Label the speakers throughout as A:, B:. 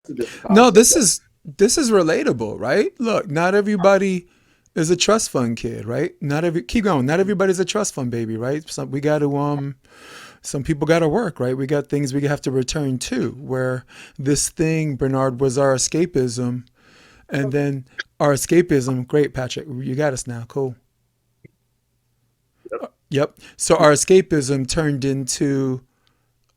A: a different
B: No,
A: concept.
B: this is relatable, right? Look, not everybody is a trust fund kid, right? Not every keep going. Not everybody's a trust fund baby, right? Some people got to work, right? We got things we have to return to. Where this thing, Bernard, was our escapism, and then our escapism. Great, Patrick, you got us now. Cool.
C: Yep.
B: Yep. So our escapism turned into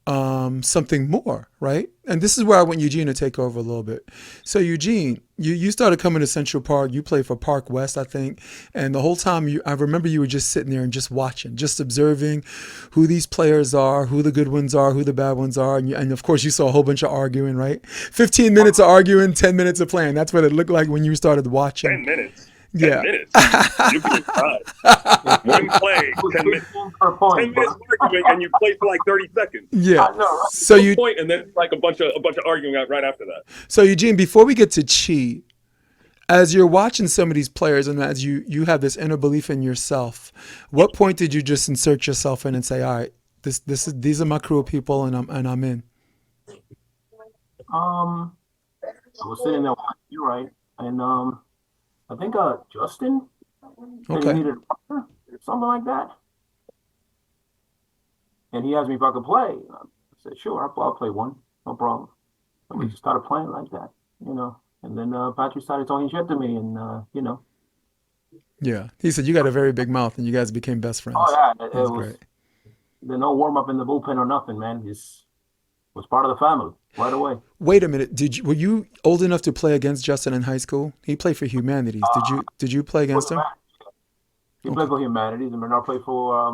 B: something more, right? And this is where I want Eugene to take over a little bit. So Eugene, you started coming to Central Park. You played for Park West, I think, and the whole time I remember you were just sitting there and just watching, just observing who these players are, who the good ones are, who the bad ones are, and of course you saw a whole bunch of arguing, right? 15 minutes of arguing, 10 minutes of playing. That's what it looked like when you started watching.
C: 10 minutes. Ten
B: Yeah.
C: minutes. You'd be surprised.
D: It
C: One play,
D: was
C: 10 minutes.
D: 15 per
C: 10
D: point,
C: minutes
D: but
C: arguing, and you play for like 30 seconds.
B: Yeah.
D: I know, right?
B: So
C: One
B: you
C: point, and then it's like a bunch of arguing out right after that.
B: so Eugene, before we get to Chi, as you're watching some of these players and as you have this inner belief in yourself, what point did you just insert yourself in and say, all right, these are my crew of people and I'm in.
D: Um, I was sitting there watching you, right? And I think Justin said he
B: Okay.
D: needed a partner, something like that. And he asked me if I could play. And I said, sure, I'll play one, no problem. And we just started playing like that, you know. And then Patrick started talking shit to me, and you know,
B: Yeah. He said you got a very big mouth and you guys became best friends.
D: oh yeah, it
B: That's
D: was
B: great.
D: there's no warm up in the bullpen or nothing, man. Just was part of the family right away.
B: Wait a minute. Were you old enough to play against Justin in high school? He played for Humanities. Did you play
D: For
B: against him?
D: humanity, he played
B: Okay.
D: for Humanities, and Bernard played for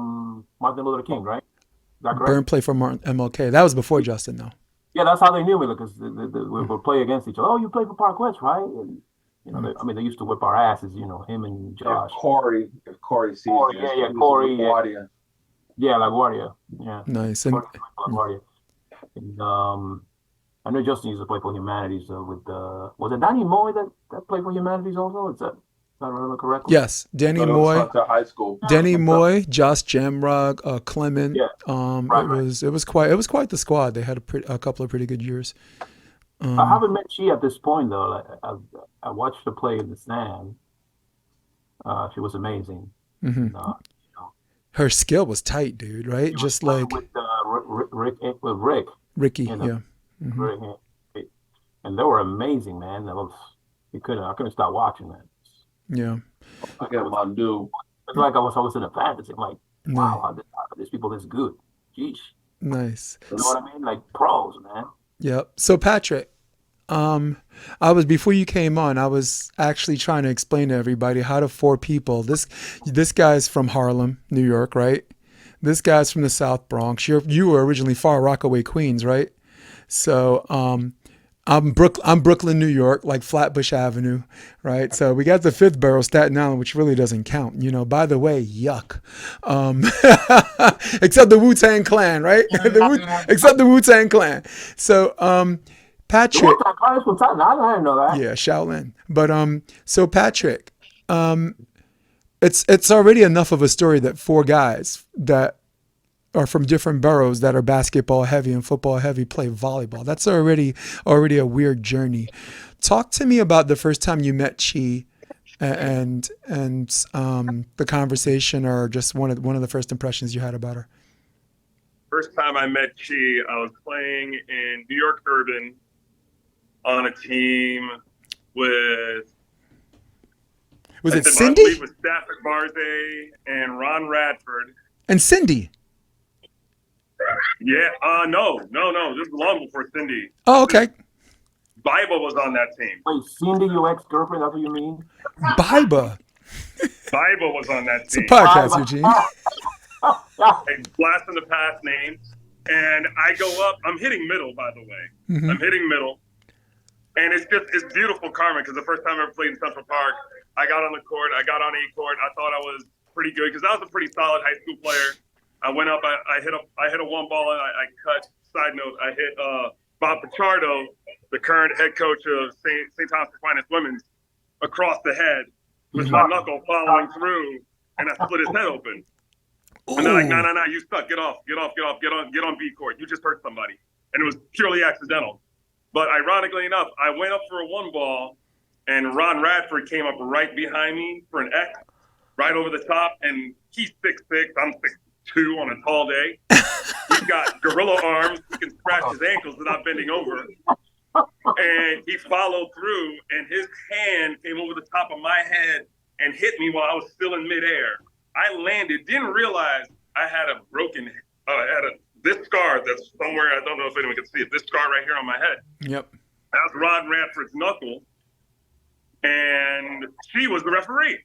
D: Martin Luther King, right? Is that correct?
B: Byrne played for Martin MLK. That was before Justin though.
D: Yeah, that's how they knew me because we would play against each other. Oh, you play for Park West, right? And you know, I mean, they used to whip our asses. You know, him and
A: If
D: Josh.
A: Corey sees
D: Corey,
A: this,
D: yeah,
A: he
D: yeah,
A: used to
D: Corey, yeah,
A: LaGuardia.
D: yeah, LaGuardia, yeah,
B: Nice. And
D: Corey LaGuardia. And I know Justin used to play for Humanities with was it Danny Moy that played for Humanities also? Is that if I remember correctly?
B: yes,
A: No, that was Hunter High School.
B: Danny Moy, Josh Jamrog, Clement.
D: Yeah, right, right.
B: It was quite the squad. They had a couple of pretty good years.
D: I
B: Um,
D: haven't met she at this point though. Like, I watched her play in the stand. She was amazing.
B: mhm.
D: And, you know,
B: Her skill was tight, dude. Right?
D: she was
B: Just
D: playing
B: like
D: with Rick,
B: Ricky.
D: you know,
B: Yeah. Hmm.
D: Rick, and they were amazing, man. I couldn't stop watching that.
B: Yeah.
D: Like
A: Forget Mandu.
D: it's like I was in a fantasy. I'm like,
B: Nice.
D: wow, how are these people this good? Jeez,
B: Nice.
D: you know what I mean? Like pros, man.
B: Yep. So Patrick, I was before you came on. I was actually trying to explain to everybody how to four people. This guy's from Harlem, New York, right? This guy's from the South Bronx. You were originally Far Rockaway, Queens, right? So I'm Brooklyn, New York, like Flatbush Avenue, right? So we got the fifth borough, Staten Island, which really doesn't count. By the way, yuck. Um, except the Wu Tang Clan, right? Except the Wu Tang Clan. So
D: The
B: Patrick,
D: one time guys from Titan, I didn't know that.
B: yeah, Shaolin. But so Patrick, it's already enough of a story that four guys that are from different boroughs that are basketball heavy and football heavy play volleyball. That's already a weird journey. Talk to me about the first time you met Chi and the conversation or just one of the first impressions you had about her.
C: First time I met Chi, I was playing in New York Urban on a team with
B: Was it
C: I believe
B: Cindy
C: with Stafford Barze and Ron Radford.
B: and Cindy?
C: Yeah, no. This is long before Cindy.
B: Oh, okay.
C: Bible was on that team.
D: Wait, Cindy, your ex-girlfriend? That's what you mean?
B: Biba.
C: Bible was on that
B: It's a
C: team.
B: podcast, Eugene.
C: A blast in the past names. And I go up. I'm hitting middle, by the way.
B: Hmm.
C: I'm hitting middle. And it's beautiful karma because the first time I ever played in Central Park, I got on the court. I got on A court. I thought I was pretty good because I was a pretty solid high school player. I went up. I hit a one ball and I cut. Side note, I hit Bob Pichardo, the current head coach of St. Thomas Aquinas Women's, across the head with my knuckle following through, and I split his head open. And they're like, no,
B: Ooh.
C: you stuck. Get on B court. You just hurt somebody. And it was purely accidental. But ironically enough, I went up for a 1-ball, and Ron Radford came up right behind me for an X, right over the top, and he's 6'6", I'm 6'2" on a tall day. He's got gorilla arms. He can scratch his ankles without bending over. And he followed through, and his hand came over the top of my head and hit me while I was still in midair. I landed, didn't realize I had a broken, this scar that's somewhere, I don't know if anyone can see it, this scar right here on my head.
B: Yep.
C: That was Ron Radford's knuckle, and she was the referee.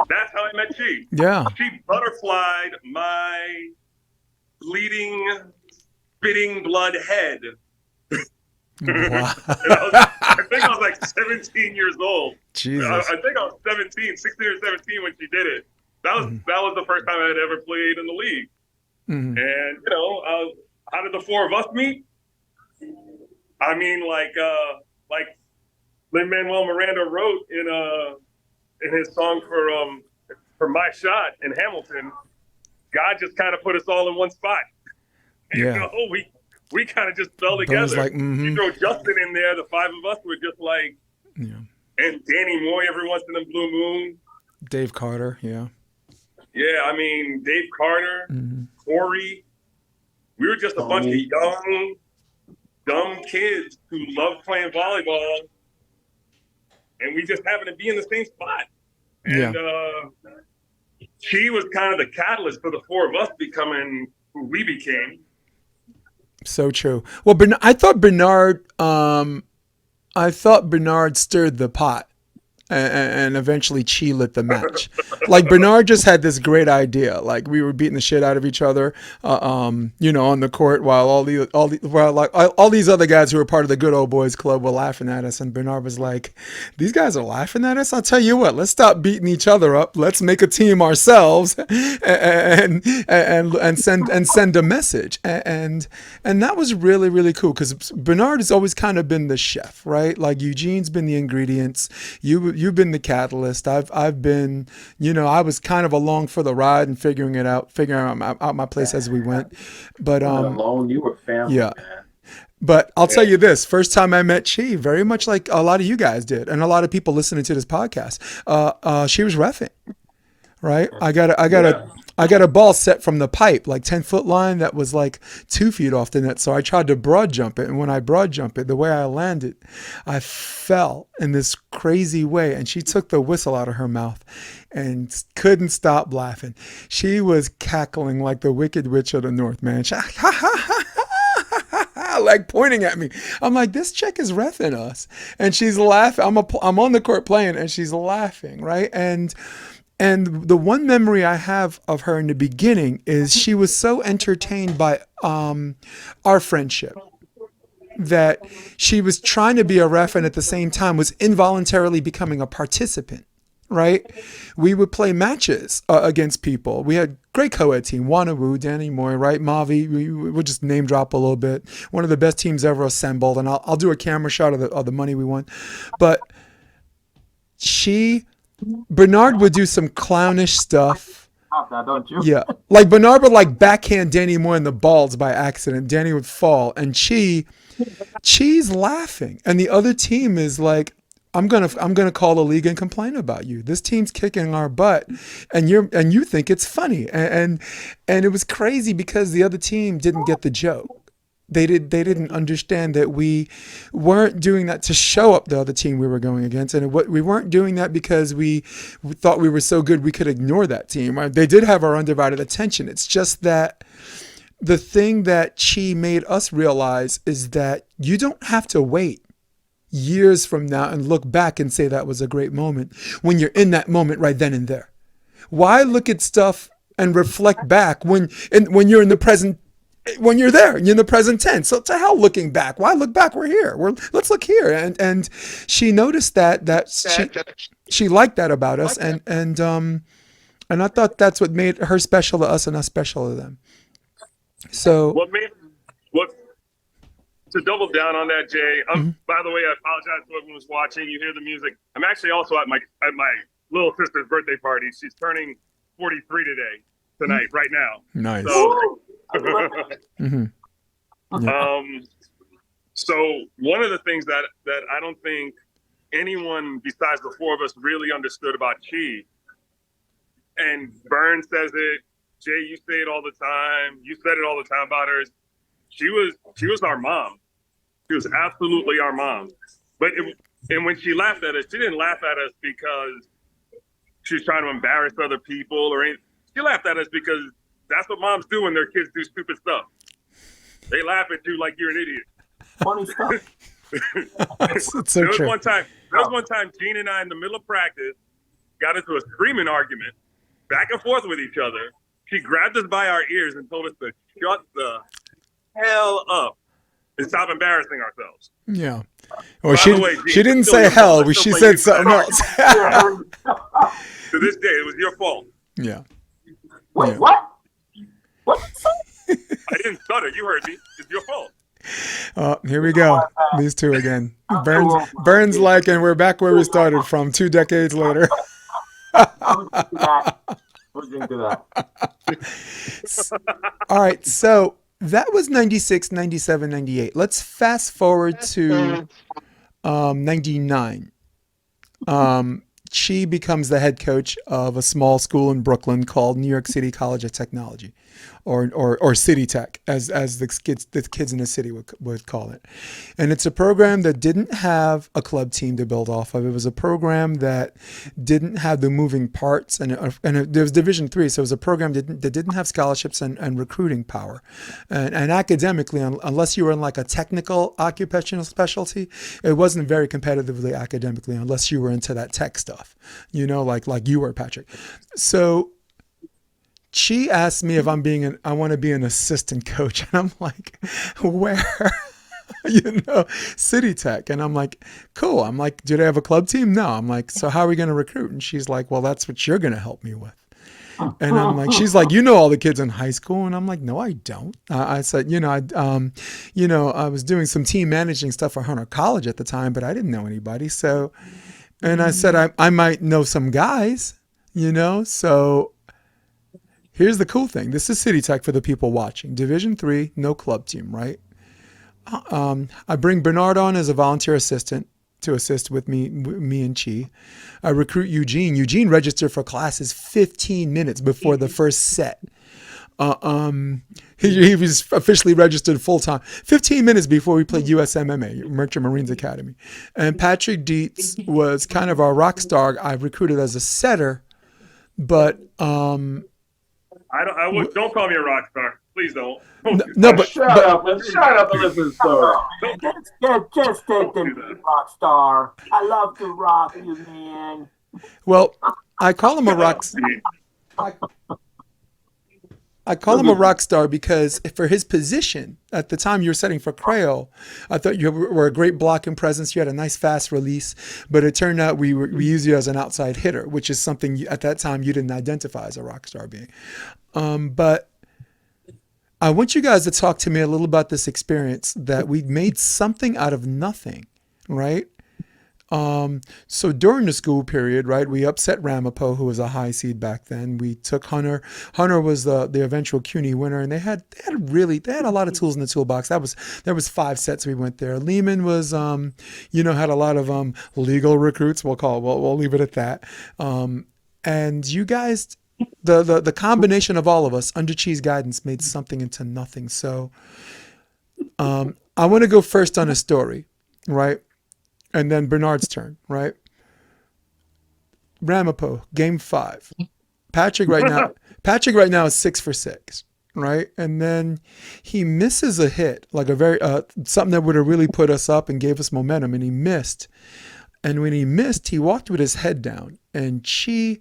C: That's how I met she.
B: Yeah.
C: She butterflied my bleeding, spitting blood head.
B: Wow.
C: I think I was like 17 years old.
B: Jesus.
C: I think I was 16 or 17 when she did it. That was the first time I had ever played in the league.
B: Mm-hmm.
C: And how did the four of us meet? I mean, like Lin-Manuel Miranda wrote in his song for My Shot in Hamilton. God just kind of put us all in one spot.
B: Yeah.
C: We kind of just fell together.
B: Like, mm-hmm.
C: You throw Justin in there, the five of us were just like,
B: yeah.
C: And Danny Moy every once in a blue moon.
B: Dave Carter, yeah.
C: Yeah, I mean, Dave Carter,
B: mm-hmm.
C: Corey. We were just a bunch of young, dumb kids who loved playing volleyball. And we just happened to be in the same spot. And she was kind of the catalyst for the four of us becoming who we became.
B: So true. Well, I thought Bernard stirred the pot, and eventually Chi lit the match. Like Bernard just had this great idea. Like we were beating the shit out of each other, on the court, while all these other guys who were part of the good old boys club were laughing at us. And Bernard was like, "These guys are laughing at us. I'll tell you what. Let's stop beating each other up. Let's make a team ourselves, and send a message." And that was really, really cool because Bernard has always kind of been the chef, right? Like Eugene's been the ingredients. You've been the catalyst. I've been, I was kind of along for the ride and figuring out my place as we went. But
A: alone, you were family.
B: Yeah.
A: Man.
B: But I'll tell you this: first time I met Chi, very much like a lot of you guys did, and a lot of people listening to this podcast, she was reffing. Right? I got a ball set from the pipe, like 10-foot line that was like 2 feet off the net. So I tried to broad jump it. And when I broad jump it, the way I landed, I fell in this crazy way. And she took the whistle out of her mouth and couldn't stop laughing. She was cackling like the Wicked Witch of the North, man. She, like pointing at me. I'm like, this chick is reffing us. And she's laughing. I'm on the court playing and she's laughing, right? And the one memory I have of her in the beginning is she was so entertained by our friendship that she was trying to be a ref and at the same time was involuntarily becoming a participant, right? We would play matches against people. We had great co-ed team, Wanawoo, Danny Moy, right? Mavi, we would just name drop a little bit. One of the best teams ever assembled, and I'll do a camera shot of the money we won. But Bernard would do some clownish stuff.
D: Don't you?
B: Yeah. Like Bernard would like backhand Danny Moore in the balls by accident. Danny would fall and Chi's laughing. And the other team is like, I'm gonna call the league and complain about you. This team's kicking our butt and you think it's funny. And it was crazy because the other team didn't get the joke. They didn't understand that we weren't doing that to show up the other team we were going against, and we weren't doing that because we thought we were so good we could ignore that team. Right? They did have our undivided attention. It's just that the thing that Chi made us realize is that you don't have to wait years from now and look back and say that was a great moment when you're in that moment right then and there. Why look at stuff and reflect back when you're in the present? When you're there, you're in the present tense. So to hell looking back. Why look back? We're here. Let's look here. And she noticed that she liked that about us. And I thought that's what made her special to us and us special to them. So
C: to double down on that, Jay, by the way, I apologize to everyone who's watching. You hear the music. I'm actually also at my little sister's birthday party. She's turning 43 tonight, right now.
B: Nice.
C: So,
B: mm-hmm. Yeah.
C: So one of the things that I don't think anyone besides the four of us really understood about Chi, and Bern says it, Jay, you say it all the time, you said it all the time about her. She was our mom. She was absolutely our mom. And when she laughed at us, she didn't laugh at us because she was trying to embarrass other people or anything. She laughed at us because that's what moms do when their kids do stupid stuff. They laugh at you like you're an idiot.
D: Funny stuff.
B: It's so
C: There was
B: true.
C: one time Gene and I in the middle of practice got into a screaming argument, back and forth with each other. She grabbed us by our ears and told us to shut the hell up and stop embarrassing ourselves.
B: Yeah. Well,
C: By the way, Gene,
B: she didn't
C: still
B: say
C: your
B: hell,
C: fault.
B: but
C: Still
B: she
C: play
B: said
C: you.
B: something else.
C: To this day, it was your fault.
B: Yeah.
D: Wait,
B: Yeah.
D: what? What?
C: I didn't stutter. You heard me. It's your fault.
B: Oh, here we go. These two again. Bern's like, and we're back where we started from 2 decades later.
D: We'll drink to that.
B: All right. So that was 96, 97, 98. Let's fast forward to 99. She becomes the head coach of a small school in Brooklyn called New York City College of Technology, or City Tech, as the kids in the city would call it. And it's a program that didn't have a club team to build off of. It was a program that didn't have the moving parts, and there was Division III, so it was a program that didn't have scholarships and recruiting power. And academically, unless you were in like a technical occupational specialty, it wasn't very competitively academically unless you were into that tech stuff, like you were, Patrick. So she asked me if I want to be an assistant coach. And I'm like, where? City Tech. And I'm like, cool. I'm like, do they have a club team? No. I'm like, so how are we going to recruit? And she's like, well, that's what you're going to help me with. And I'm like, she's like, all the kids in high school. And I'm like, no, I don't. I said, I was doing some team managing stuff for Hunter College at the time, but I didn't know anybody. So, and I said, I might know some guys, so here's the cool thing. This is City Tech for the people watching. Division III, no club team, right? I bring Bernard on as a volunteer assistant to assist with me and Chi. I recruit Eugene. Eugene registered for classes 15 minutes before the first set. He was officially registered full time 15 minutes before we played USMMA, Merchant Marines Academy. And Patrick Dietz was kind of our rock star. I recruited as a setter, but
C: don't call me a rock star. Please don't.
B: but
A: Shut up and listen to the story.
D: Just take the rock star. I love to rock you, man.
B: well, I call him a rock. I call him a rock star because for his position at the time you were setting for Creole, I thought you were a great blocking presence. You had a nice fast release, but it turned out we used you as an outside hitter, which is something at that time you didn't identify as a rock star being. But I want you guys to talk to me a little about this experience that we made something out of nothing, right? So during the school period, right, we upset Ramapo, who was a high seed back then. We took Hunter. Hunter was the eventual CUNY winner, and they had a lot of tools in the toolbox. There was 5 sets we went there. Lehman was, had a lot of legal recruits. We'll leave it at that. And you guys, the combination of all of us under Chi's guidance made something into nothing. So, I want to go first on a story, right? And then Bernard's turn, right? Ramapo, game 5. Patrick right now is 6 for 6, right? And then he misses a hit, like a very something that would have really put us up and gave us momentum, and he missed. And when he missed, he walked with his head down, and Chi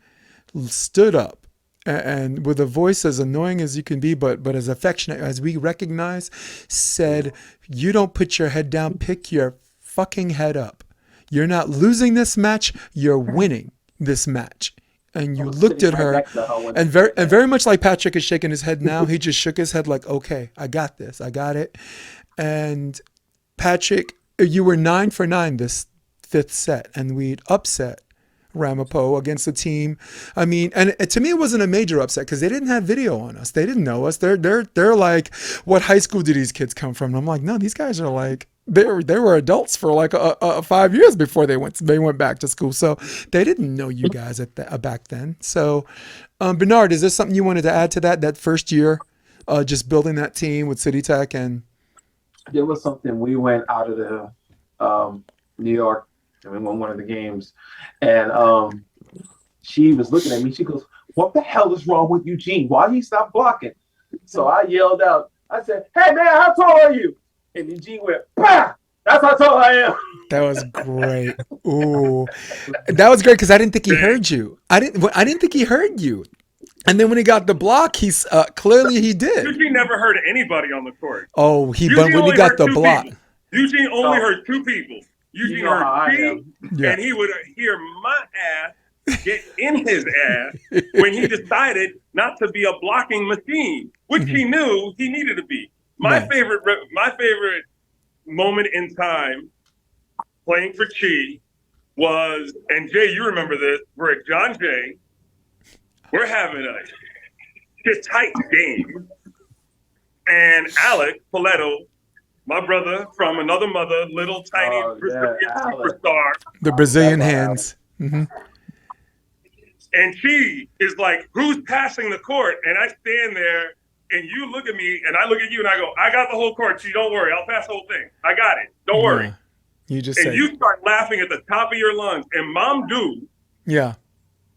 B: stood up, and with a voice as annoying as you can be, but as affectionate as we recognize, said, "You don't put your head down, pick your fucking head up. You're not losing this match, you're winning this match." And you looked at her, and very much like Patrick is shaking his head now, he just shook his head like, okay, I got this, I got it. And Patrick, you were 9 for 9 this 5th set, and we'd upset Ramapo against the team. I mean, and to me, it wasn't a major upset because they didn't have video on us. They didn't know us. They're like, what high school do these kids come from? And I'm like, no, these guys are like, they were adults for like 5 years before they went back to school. So they didn't know you guys back then. So, Bernard, is there something you wanted to add to that first year, just building that team with City Tech? And
A: There was something, we went out of the New York and we won one of the games, and she was looking at me. She goes, "What the hell is wrong with Eugene? Why he stopped blocking?" So I yelled out. I said, "Hey man, how tall are you?" And Eugene went, "Bah! That's how tall I am."
B: that was great. Ooh, that was great because I didn't think he heard you. I didn't think he heard you. And then when he got the block, he's clearly he did.
C: Eugene never heard anybody on the court.
B: Oh, when he got the block.
C: People. Eugene only heard two people. Eugene heard me,
B: Yeah.
C: and he would hear my ass get in his ass when he decided not to be a blocking machine, which he knew he needed to be. My favorite moment in time playing for Chi was, and Jay, you remember this, we're at John Jay. We're having a tight game. And Alec Poletto, my brother from another mother, little tiny Brazilian superstar.
B: The Brazilian hands. Mm-hmm.
C: And she is like, "Who's passing the court?" And I stand there, and you look at me, and I look at you, and I go, "I got the whole court. Chi, don't worry. I'll pass the whole thing. I got it. Don't worry."
B: You just
C: and you start laughing at the top of your lungs. And Mamdou,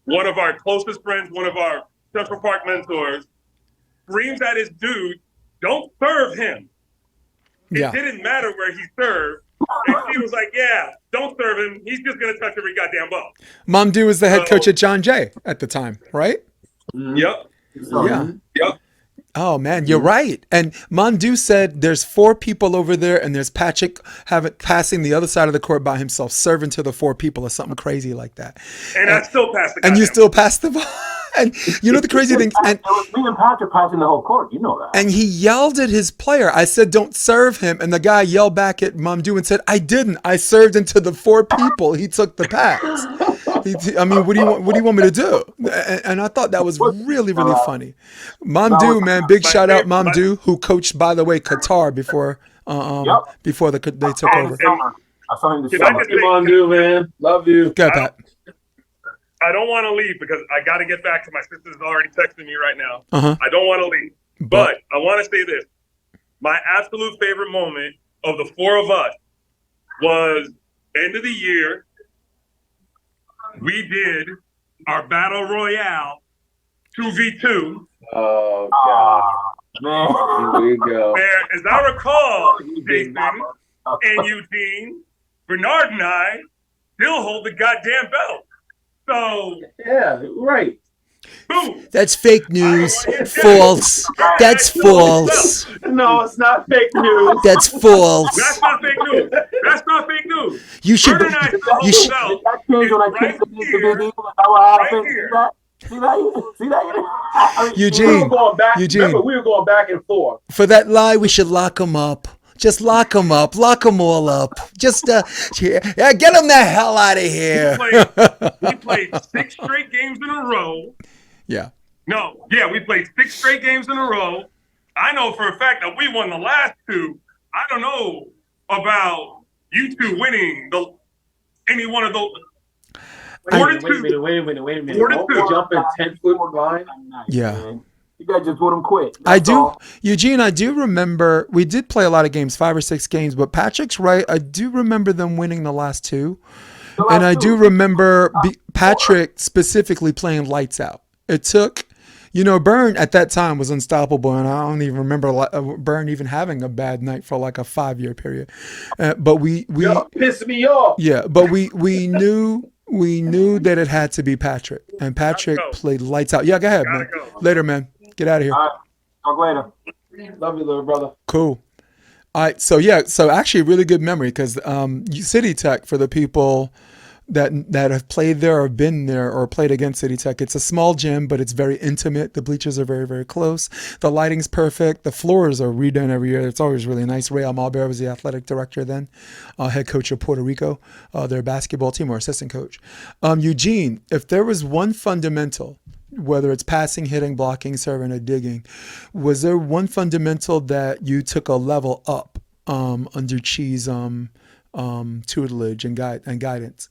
C: one of our closest friends, one of our Central Park mentors, screams at his dude, "Don't serve him." It didn't matter where he served. And she was like, "Yeah, don't serve him. He's just going to touch every goddamn ball."
B: Mamdou was the head coach at John Jay at the time, right?
C: Yep.
B: Yeah.
C: Yep.
B: Oh man, you're right. And Mamdou said there's 4 people over there, and there's Patrick passing the other side of the court by himself, serving to the 4 people or something crazy like that.
C: And I still passed the
B: And you still passed the ball. And you know the crazy thing, and
D: it was me and Patrick passing the whole court. You know that.
B: And he yelled at his player. I said, "Don't serve him." And the guy yelled back at Mamdou and said, "I didn't. I served into the 4 people. He took the pass." I mean, what do you want me to do? And I thought that was really, really funny. Mamdou, man, big shout out Mamdou, who coached, by the way, Qatar before they took over.
D: I saw him this
C: Can I
D: summer.
C: just say-
A: Mamdou, man, love you.
B: Go ahead, Pat.
C: I don't want to leave because I got to get back to my sister's already texting me right now.
B: Uh-huh.
C: I don't want to leave. But I want to say this. My absolute favorite moment of the 4 of us was end of the year. We did our Battle Royale 2v2.
A: Oh, God.
D: Man.
A: Here we go.
C: Where, as I recall, Jason and Eugene, Bernard and I still hold the goddamn belt. So,
A: Yeah, right.
C: boom.
B: That's fake news. False. That's false.
A: No, it's not fake news.
B: That's false.
C: That's not fake news. That's not fake news.
B: You should.
C: Bernard and I still hold
B: You
C: the
B: should.
C: belt.
D: Did that change when I
C: Right
D: kicked the big
C: here.
D: eagle? Is that what
C: Right
D: happened?
C: here.
D: See that? See that? I mean,
B: Eugene.
A: We were going back.
B: Eugene.
A: Remember, we were going back and forth.
B: For that lie, we should lock them up. Just lock them up. Lock them all up. Just get them the hell out of here.
C: We played 6 straight games in a row.
B: Yeah.
C: We played 6 straight games in a row. I know for a fact that we won the last 2. I don't know about you 2 winning any one of those.
A: Wait a minute.
C: 4-2.
A: Jumping 10-foot line.
B: Yeah.
D: Man. You guys just let him quit.
B: I
D: That's
B: do,
D: all.
B: Eugene, I do remember, we did play a lot of games, 5 or 6 games, but Patrick's right. I do remember them winning the last 2. And I do remember Patrick specifically playing lights out. It took, Bern at that time was unstoppable, and I don't even remember Bern even having a bad night for like a 5-year period. But we
A: Y'all pissed me off.
B: yeah, but we knew that it had to be Patrick, and Patrick played lights out. Yeah, go ahead, man.
C: Gotta go.
B: Later, man. Get out of here.
D: All right. Talk later.
A: Love you, little brother.
B: Cool. All right. So actually a really good memory because City Tech, for the people that have played there or been there or played against City Tech, it's a small gym, but it's very intimate. The bleachers are very, very close. The lighting's perfect. The floors are redone every year. It's always really nice. Ray Almaber was the athletic director then, head coach of Puerto Rico, their basketball team, or assistant coach. Eugene, if there was one fundamental, whether it's passing, hitting, blocking, serving, or digging, was there one fundamental that you took a level up under Chi's tutelage and guidance?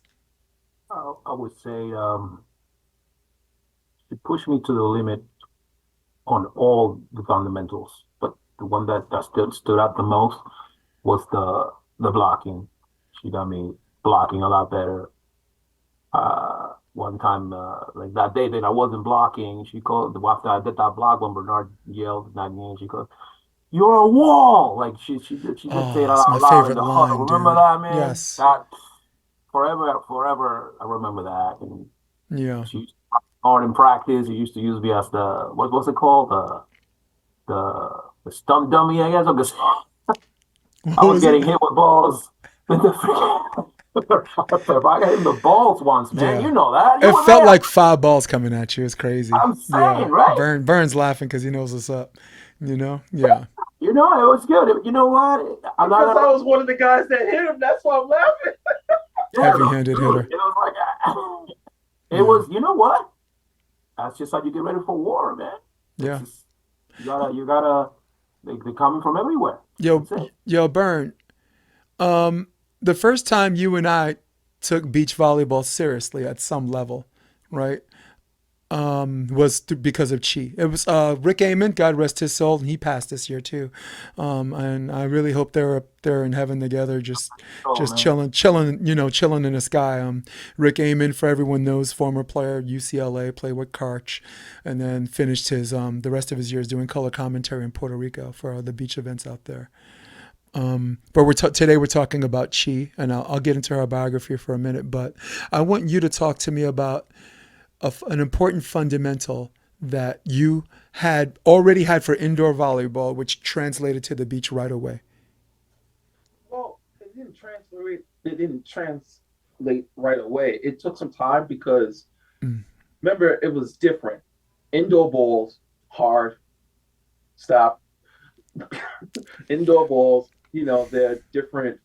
D: I would say she pushed me to the limit on all the fundamentals, but the one that stood out the most was the blocking. She got me blocking a lot better. One time, like that day that I wasn't blocking, she called after I did that block when Bernard yelled at me, she goes, "You're a wall!" Like she did say it
B: Oh, it's
D: out
B: my
D: loud in
B: favorite
D: the huddle.
B: line,
D: Remember
B: dude.
D: that, man?
B: Yes.
D: That forever. I remember that. And
B: Yeah.
D: she hard in practice. She used to use me as the what's it called the stump dummy, I guess. Because
B: What
D: I was
B: was it?
D: getting hit with balls. I got hit with balls once, man.
B: Yeah.
D: You know that. You
B: It
D: were
B: felt
D: there.
B: like 5 balls coming at you. It's crazy.
D: I'm
B: Yeah.
D: saying, right?
B: Burns laughing because he knows what's up. You know? Yeah.
D: You know, it was good. You know what? I'm not
A: Because
D: gonna.
A: I was one of the guys that hit him. That's why I'm laughing.
D: Yeah,
B: Heavy-handed
D: dude,
B: hitter.
D: it was like it
B: Yeah.
D: was. You know what? That's just how you get ready for war, man. It's
B: Yeah.
D: just, you gotta. They're coming from everywhere.
B: Yo,
D: That's it.
B: yo, Burn. The first time you and I took beach volleyball seriously at some level, right? Was because of Chi. It was Rick Amen, God rest his soul, and he passed this year too. And I really hope they're up there in heaven together,
D: Oh
B: just
D: man.
B: chilling, chilling in the sky. Rick Amen, for everyone knows, former player, UCLA, played with Karch, and then finished his the rest of his years doing color commentary in Puerto Rico for the beach events out there. But today we're talking about Chi, and I'll get into her biography for a minute. But I want you to talk to me about an important fundamental that you already had for indoor volleyball, which translated to the beach right away.
A: Well, it didn't translate. It didn't translate right away. It took some time because
B: Mm.
A: remember it was different. Indoor balls, hard, stop. Indoor balls, they're different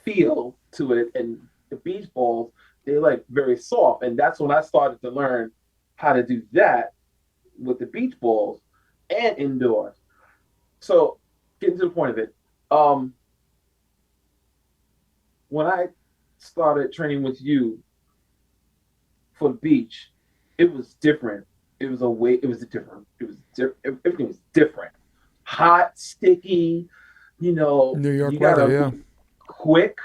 A: feel to it, and the beach balls, they're like very soft, and that's when I started to learn how to do that with the beach balls and indoors. So, getting to the point of it, um, when I started training with you for the beach, it was different. It was a way. It was different. It was different. Everything was different. Hot, sticky.
B: New York
A: You
B: weather,
A: gotta
B: yeah.
A: be quick.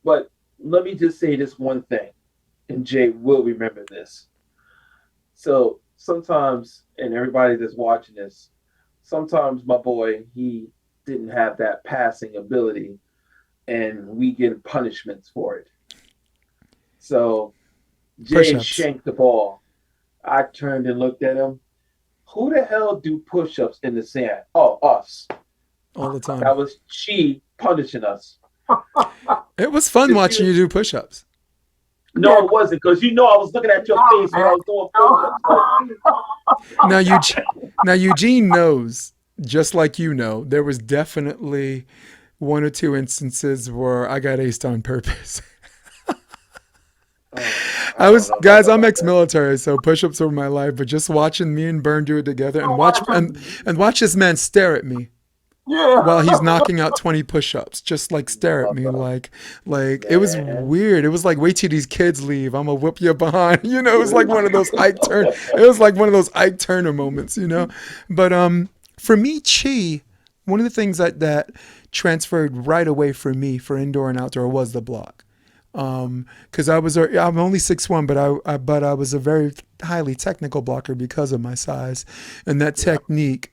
A: But let me just say this one thing, and Jay will remember this. So sometimes, and everybody that's watching this, sometimes my boy, he didn't have that passing ability, and we get punishments for it. So Jay
B: Push-ups
A: shanked the ball. I turned and looked at him. Who the hell do push-ups in the sand? Oh, us.
B: all the time.
A: That was Chi punishing us.
B: It was fun
A: If
B: watching
A: you,
B: you do push-ups.
A: no, it wasn't, because I was looking at your face when I was doing push-ups.
B: Now, now Eugene knows, just like there was definitely one or two instances where I got aced on purpose.
A: I don't know
B: Guys,
A: nothing
B: I'm
A: about that.
B: ex-military, so push-ups were my life. But just watching me and Bern do it together, and
D: Oh,
B: watch
D: watch
B: and,
D: him.
B: and watch this man stare at me while he's
D: Yeah.
B: knocking out 20 push-ups, just like stare at me, like it was
A: Man.
B: weird. It was like, wait till these kids leave, I'm gonna whoop you behind. It was like one of those Ike Turner. It was like one of those Ike Turner moments. But for me, Chi, one of the things that transferred right away for me for indoor and outdoor was the block. Because I'm only 6'1", but I was a very highly technical blocker because of my size, and that technique,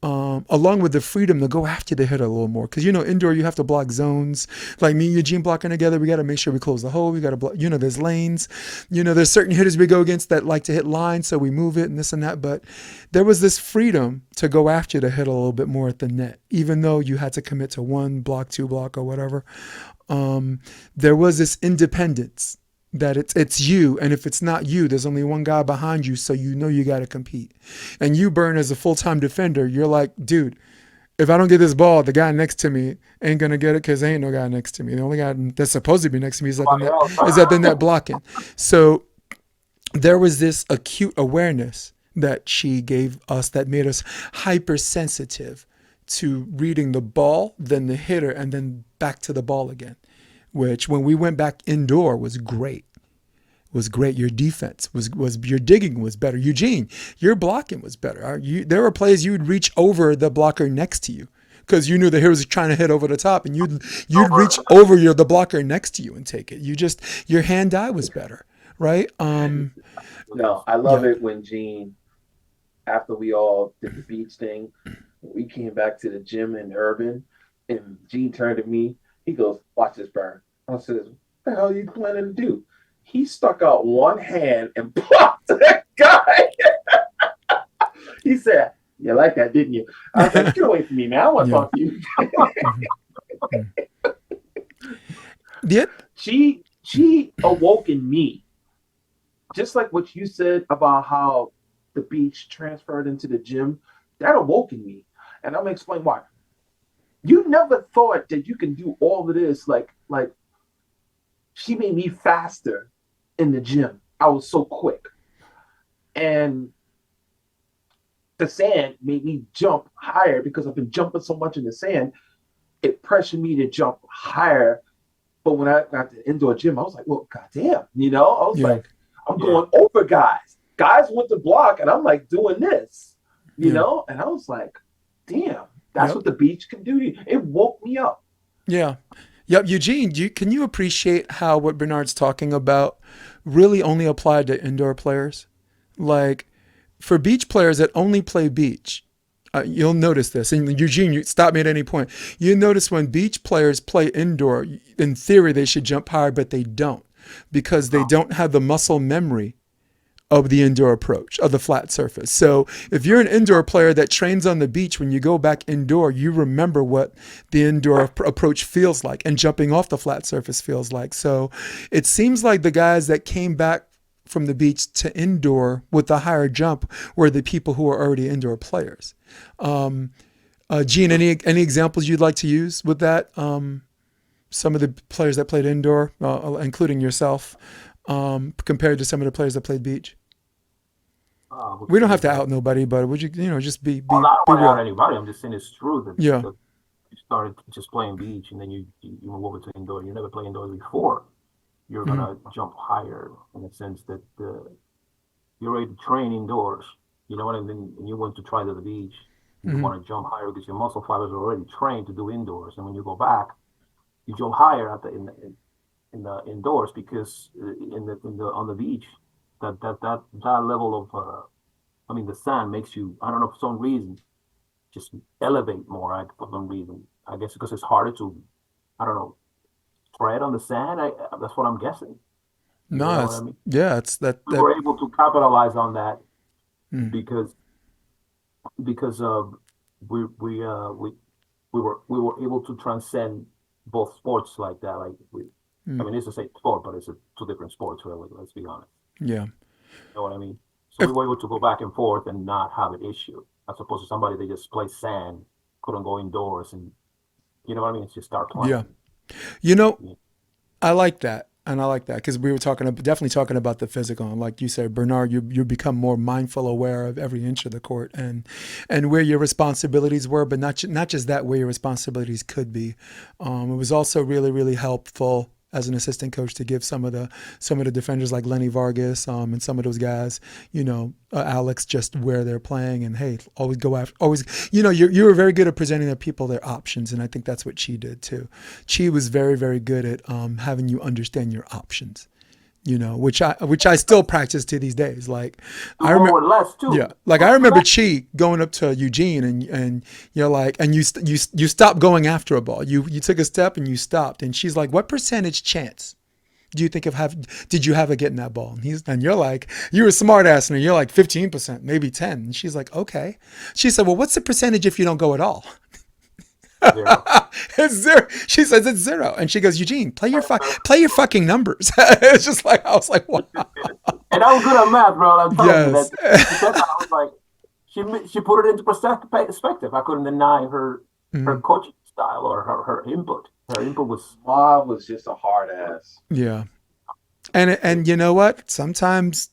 B: along with the freedom to go after the hitter a little more. Because indoor you have to block zones. Like me and Eugene blocking together, we got to make sure we close the hole. We got to block. There's lanes. There's certain hitters we go against that like to hit lines, so we move it and this and that. But there was this freedom to go after the hit a little bit more at the net, even though you had to commit to one block, two block, or whatever. There was this independence that it's you, and if it's not you, there's only one guy behind you, so you got to compete. And you, Burn, as a full-time defender, you're like, dude, if I don't get this ball, the guy next to me ain't gonna get it because there ain't no guy next to me. The only guy that's supposed to be next to me is at the net blocking. So there was this acute awareness that she gave us that made us hypersensitive to reading the ball, then the hitter, and then back to the ball again, which when we went back indoor was great. Was great. Your defense was your digging was better. Eugene, your blocking was better. There were plays you would reach over the blocker next to you because you knew the hitter was trying to hit over the top, and you'd reach over the blocker next to you and take it. Your hand-eye was better, right?
A: No, I love it when Gene, after we all did the beach thing, we came back to the gym in Urban, and Gene turned to me. He goes, "Watch this, Bern." I says, "What the hell are you planning to do?" He stuck out one hand and blocked that guy. He said, "You like that, didn't you?" I was like, "Get away from me, man. I want to talk to you."
B: Yeah.
A: She awoke in me, just like what you said about how the beach transferred into the gym. That awoke in me, and I'm gonna explain why. You never thought that you can do all of this, like she made me faster in the gym. I was so quick. And the sand made me jump higher because I've been jumping so much in the sand. It pressured me to jump higher. But when I got to the indoor gym, I was like, well, goddamn, I was like, I'm going over guys. Guys went to block, and I'm like doing this, and I was like, damn, that's what the beach can do to you. It woke me up.
B: Yeah. Yep, Eugene, can you appreciate how what Bernard's talking about really only applied to indoor players? Like, for beach players that only play beach, you'll notice this. And Eugene, you stop me at any point. You notice when beach players play indoor, in theory, they should jump higher, but they don't because they don't have the muscle memory of the indoor approach, of the flat surface. So if you're an indoor player that trains on the beach, when you go back indoor, you remember what the indoor approach feels like and jumping off the flat surface feels like. So it seems like the guys that came back from the beach to indoor with the higher jump were the people who are already indoor players. Gene, any examples you'd like to use with that? Some of the players that played indoor, including yourself, compared to some of the players that played beach? We don't have to out nobody, but would you, just be
D: Well, I don't want to
B: real.
D: out anybody. I'm just saying it's true that,
B: Yeah.
D: that you started just playing beach and then you move over to indoor. You never played indoors before. You're gonna jump higher in the sense that you're ready to train indoors. You know what I mean? And you want to try to the beach. You want to jump higher because your muscle fibers are already trained to do indoors. And when you go back, you jump higher in the indoors because on the beach that level of the sand makes you, I don't know, for some reason just elevate more for some reason. I guess because it's harder to, I don't know, tread on the sand. That's what I'm guessing.
B: No,
D: You know what I mean?
B: yeah, it's that.
D: We were able to capitalize on that
B: Mm.
D: because we were able to transcend both sports like that. Like I mean, it's the same sport, but it's two different sports, really. Let's be honest.
B: Yeah.
D: You know what I mean? So we were able to go back and forth and not have an issue, as opposed to somebody that just plays sand, couldn't go indoors, and you know what I mean? It's just start playing.
B: Yeah. You know, I like that. And I like that because we were definitely talking about the physical. And like you said, Bernard, you become more mindful, aware of every inch of the court and where your responsibilities were, but not just that, where your responsibilities could be. It was also really, really helpful as an assistant coach to give some of the defenders like Lenny Vargas and some of those guys, Alex, just where they're playing, and hey, always go after, always, you were very good at presenting the people their options, and I think that's what Chi did too. Chi was very, very good at having you understand your options. Which I still practice to these days. Like I remember,
D: less too.
B: Yeah, like I remember Chi going up to Eugene and you're like, and you stopped going after a ball. You took a step and you stopped, and she's like, "What percentage chance do you think did you have of getting that ball?" And you're like, you were a smart ass, and you're like 15%, maybe 10. And she's like, okay. She said, well, what's the percentage if you don't go at all?
D: Zero.
B: It's zero. She says it's zero, and she goes, Eugene, play your fucking numbers. It's just like, I was like, wow.
D: And I was good at math, bro. I'm telling you
B: Yes.
D: that. I was like, she put it into perspective. I couldn't deny her coaching style or her input. Her input was
A: Mom was just a hard ass.
B: Yeah. And you know what? Sometimes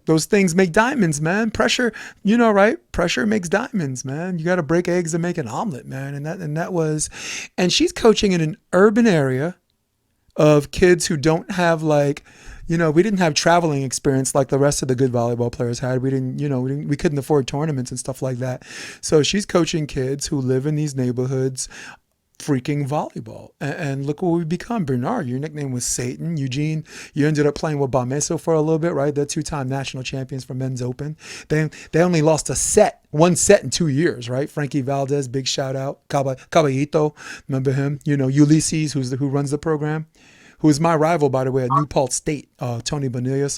B: Those things make diamonds, man. Pressure, you know, right? Pressure makes diamonds, man. You got to break eggs to make an omelet, man. And that was, and she's coaching in an urban area of kids who don't have like, you know, we didn't have traveling experience like the rest of the good volleyball players had. We didn't, you know, we couldn't afford tournaments and stuff like that. So she's coaching kids who live in these neighborhoods freaking volleyball. And look what we become. Bernard, your nickname was Satan. Eugene, you ended up playing with Bameso for a little bit, right? They're two-time national champions for men's open. They only lost one set in 2 years, right? Frankie Valdez, big shout out. Caballito, remember him? You know, Ulysses, who runs the program, who is my rival, by the way, at New Paltz State, Tony Bonilla.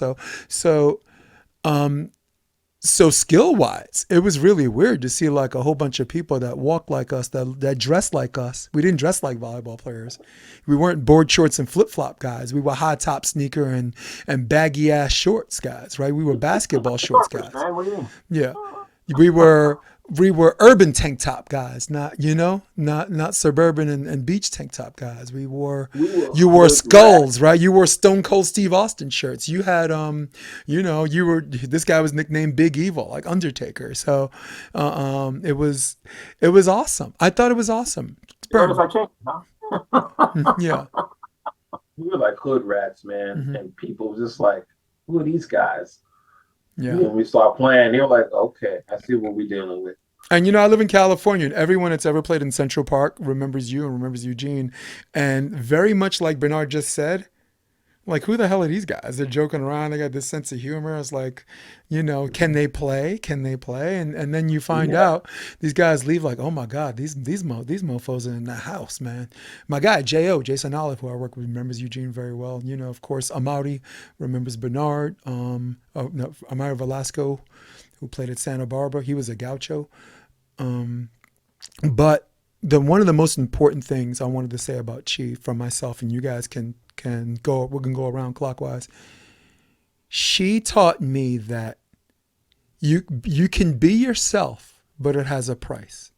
B: So skill-wise, it was really weird to see like a whole bunch of people that walk like us, that dress like us. We didn't dress like volleyball players. We weren't board shorts and flip-flop guys. We were high-top sneaker and baggy-ass shorts guys, right? We were basketball shorts guys. Yeah. We were urban tank top guys, not suburban and beach tank top guys. You wore skulls, right? You wore Stone Cold Steve Austin shirts. You had, this guy was nicknamed Big Evil, like Undertaker. So, it was awesome. I thought it was awesome. Yeah.
A: We were like hood rats, man.
B: Mm-hmm.
A: And people were just like, who are these guys?
B: Yeah.
A: When we started playing, they were like, okay, I see what we're dealing with.
B: And, you know, I live in California, and everyone that's ever played in Central Park remembers you and remembers Eugene. And very much like Bernard just said, like, who the hell are these guys? They're joking around. They got this sense of humor. It's like, you know, can they play? Can they play? And then you find out these guys leave like, oh my God, these mofos are in the house, man. My guy, Jason Olive, who I work with, remembers Eugene very well. You know, of course, Amaury remembers Bernard. Amaury Velasco, who played at Santa Barbara. He was a gaucho. But one of the most important things I wanted to say about Chi from myself, and you guys can go, we can go around clockwise. She taught me that you can be yourself, but it has a price.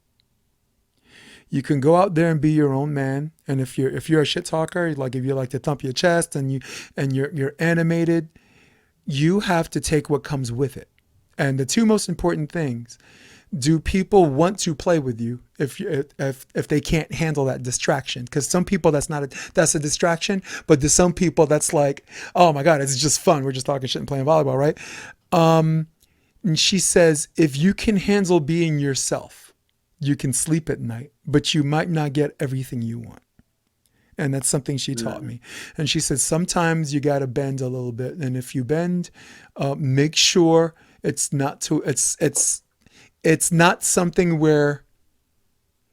B: You can go out there and be your own man, and if you're a shit talker, like if you like to thump your chest and you're animated, you have to take what comes with it. And the two most important things: do people want to play with you if they can't handle that distraction? Because some people that's a distraction, but there's some people that's like, oh my God, it's just fun. We're just talking shit and playing volleyball, right? And she says, if you can handle being yourself, you can sleep at night, but you might not get everything you want. And that's something she taught me. And she said, sometimes you got to bend a little bit. And if you bend, make sure it's not something where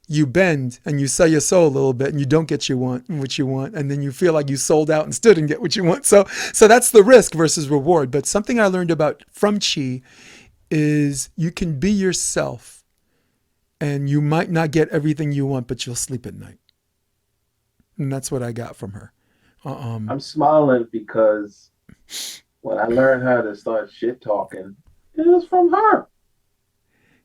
B: you bend and you sell your soul a little bit and you don't get what you want, and then you feel like you sold out and still didn't get what you want. So that's the risk versus reward. But something I learned from Chi is you can be yourself and you might not get everything you want, but you'll sleep at night. And that's what I got from her.
A: I'm smiling because when I learned how to start shit talking, it was from her.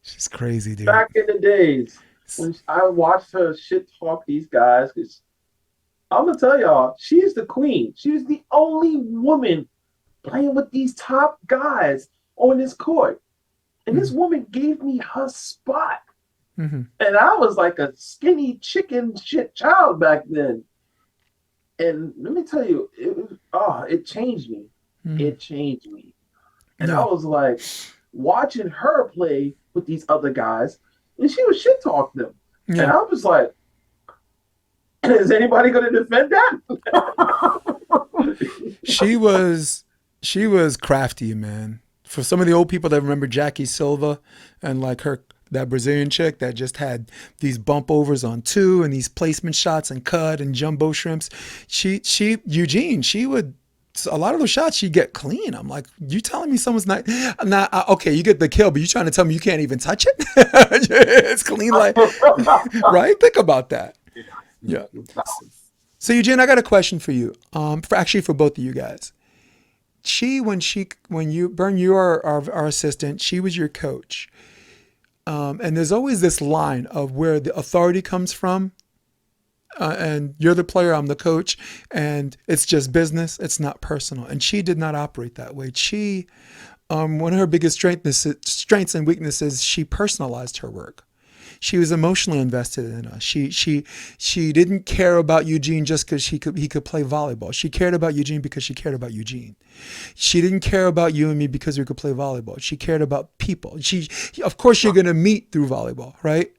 B: She's crazy, dude.
A: Back in the days when I watched her shit talk these guys, because I'm gonna tell y'all, she's the queen. She's the only woman playing with these top guys on this court, and this woman gave me her spot. Mm-hmm. And I was like a skinny chicken shit child back then. And let me tell you, it changed me. Mm-hmm. It changed me. And I was like watching her play with these other guys, and she was shit talking them. Yeah. And I was like, is anybody going to defend that?
B: She was crafty, man. For some of the old people that remember Jackie Silva and like that Brazilian chick that just had these bump overs on two and these placement shots and cut and jumbo shrimps, Eugene, she would, a lot of those shots she'd get clean. I'm like, you telling me someone's not okay, you get the kill, but you trying to tell me you can't even touch it? It's clean, like, right? Think about that. Yeah. So Eugene, I got a question for you. For both of you guys. Bern, you are our assistant. She was your coach. And there's always this line of where the authority comes from. And you're the player, I'm the coach, and it's just business. It's not personal. And she did not operate that way. She one of her biggest strengths and weaknesses, she personalized her work. She was emotionally invested in us. She didn't care about Eugene just because he could play volleyball. She cared about Eugene because she cared about Eugene. She didn't care about you and me because we could play volleyball. She cared about people. Of course, you're gonna meet through volleyball, right?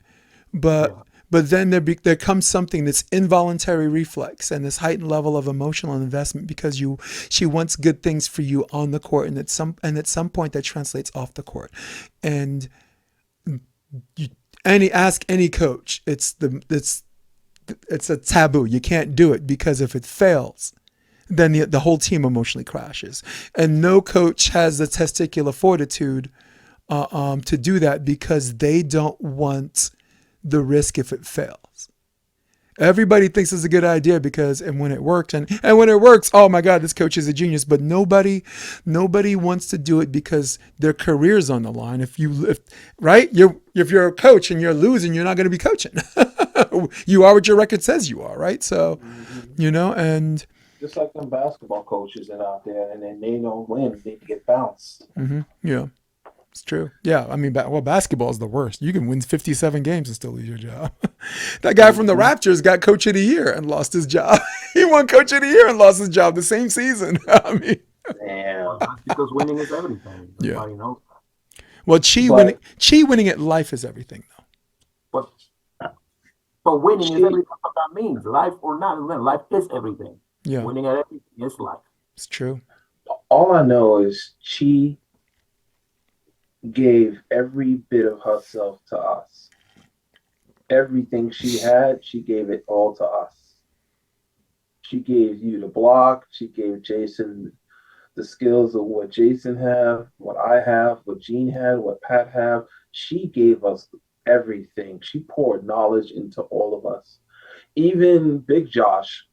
B: But
D: Yeah.
B: but then there comes something that's involuntary reflex and this heightened level of emotional investment because she wants good things for you on the court, and at some point that translates off the court. And ask any coach, it's a taboo. You can't do it because if it fails, then the whole team emotionally crashes. And no coach has the testicular fortitude to do that because they don't want the risk if it fails. Everybody thinks it's a good idea and when it worked and when it works, oh my God, this coach is a genius. But nobody wants to do it because their career's on the line. If you're a coach and you're losing, you're not going to be coaching. You are what your record says you are, right? So, and
A: Just like them basketball coaches that out there, and then they don't win, they get bounced.
B: yeah, it's true. Yeah, I mean, basketball is the worst. You can win 57 games and still lose your job. That guy from the Raptors got Coach of the Year and lost his job. He won Coach of the Year and lost his job the same season. I mean,
A: Damn.
D: That's because winning is everything.
B: Yeah.
D: Everybody knows that.
B: well, Chi winning at life is everything, though.
D: But winning is everything. What that means, life or not, life is everything.
B: Yeah,
D: Winning at everything is life.
B: it's true.
A: All I know is she gave every bit of herself to us. Everything she had, she gave it all to us. She gave you the block. She gave Jason the skills of what Jason have, what I have, what Gene had, what Pat have. She gave us everything. She poured knowledge into all of us. Even Big Josh,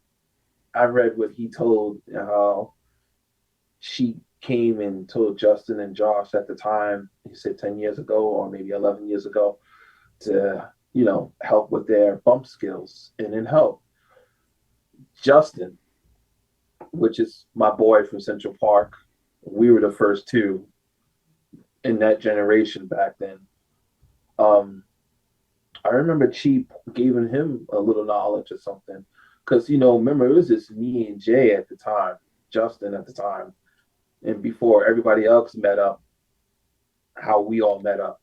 A: I read what he told how she came and told Justin and Josh at the time, he said 10 years ago or maybe 11 years ago, to, help with their bump skills and then help. Justin, which is my boy from Central Park, we were the first two in that generation back then. I remember Chi giving him a little knowledge or something. Because, remember, it was just me and Jay at the time, Justin at the time, and before everybody else met up, how we all met up.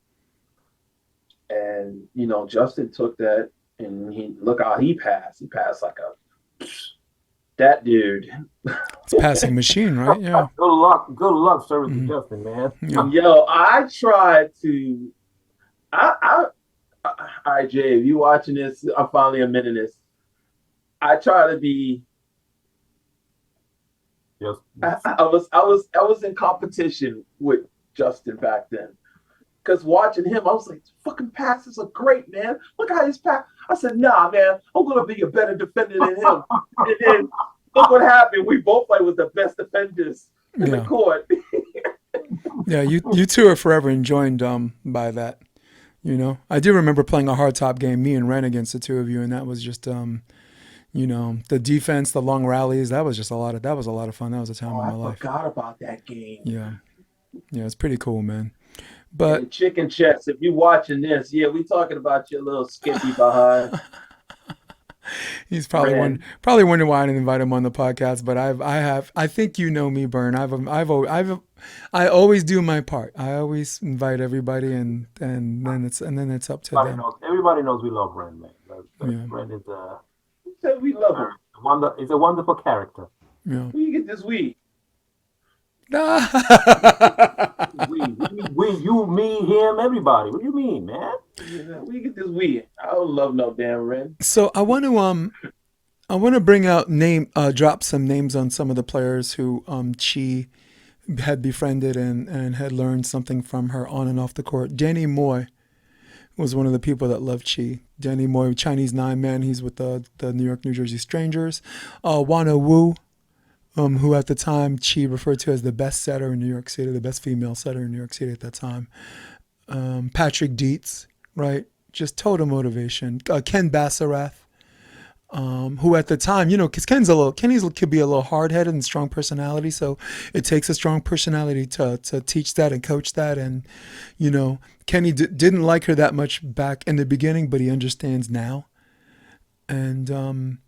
A: And, Justin took that and look how he passed. He passed like that dude.
B: It's a passing machine, right? Yeah.
D: Good luck serving Justin, man.
B: Yeah.
A: Yo, I tried to, all right, Jay, if you watching this, I'm finally admitting this. I try to be.
D: Yes.
A: I was in competition with Justin back then, because watching him, I was like, fucking passes are great, man. Look how his pass. I said, nah, man, I'm gonna be a better defender than him. And then look what happened. We both was the best defenders in the court.
B: Yeah, you two are forever enjoined by that. I do remember playing a hard top game, me and Ren against the two of you, and that was just the defense, the long rallies. That was a lot of fun. That was a time in my life.
A: I forgot about that game.
B: Yeah, it's pretty cool, man. But
A: and chicken chest, if you're watching this, we talking about your little skippy behind.
B: He's probably wondering why I didn't invite him on the podcast. But I think you know me, Bern. I always do my part. I always invite everybody, and then it's up to them.
D: Everybody knows we love Ren, man. Ren is
A: we love him.
D: It's a wonderful character.
B: Yeah.
A: Where you get this weed?
D: We, you, me, him, everybody. What do you mean, man?
A: Where you get this weed? I don't love no damn Ren.
B: So I want to bring out drop some names on some of the players who Chi had befriended and had learned something from her on and off the court. Danny Moy was one of the people that loved Chi. Danny Moy, Chinese 9-man. He's with the New York, New Jersey Strangers. Wana Wu, who at the time Chi referred to as the best setter in New York City, the best female setter in New York City at that time. Patrick Dietz, right? Just total motivation. Ken Bassarath. who at the time, because Kenny's could be a little hard headed and strong personality, so it takes a strong personality to teach that and coach that. And Kenny didn't like her that much back in the beginning, but he understands now. And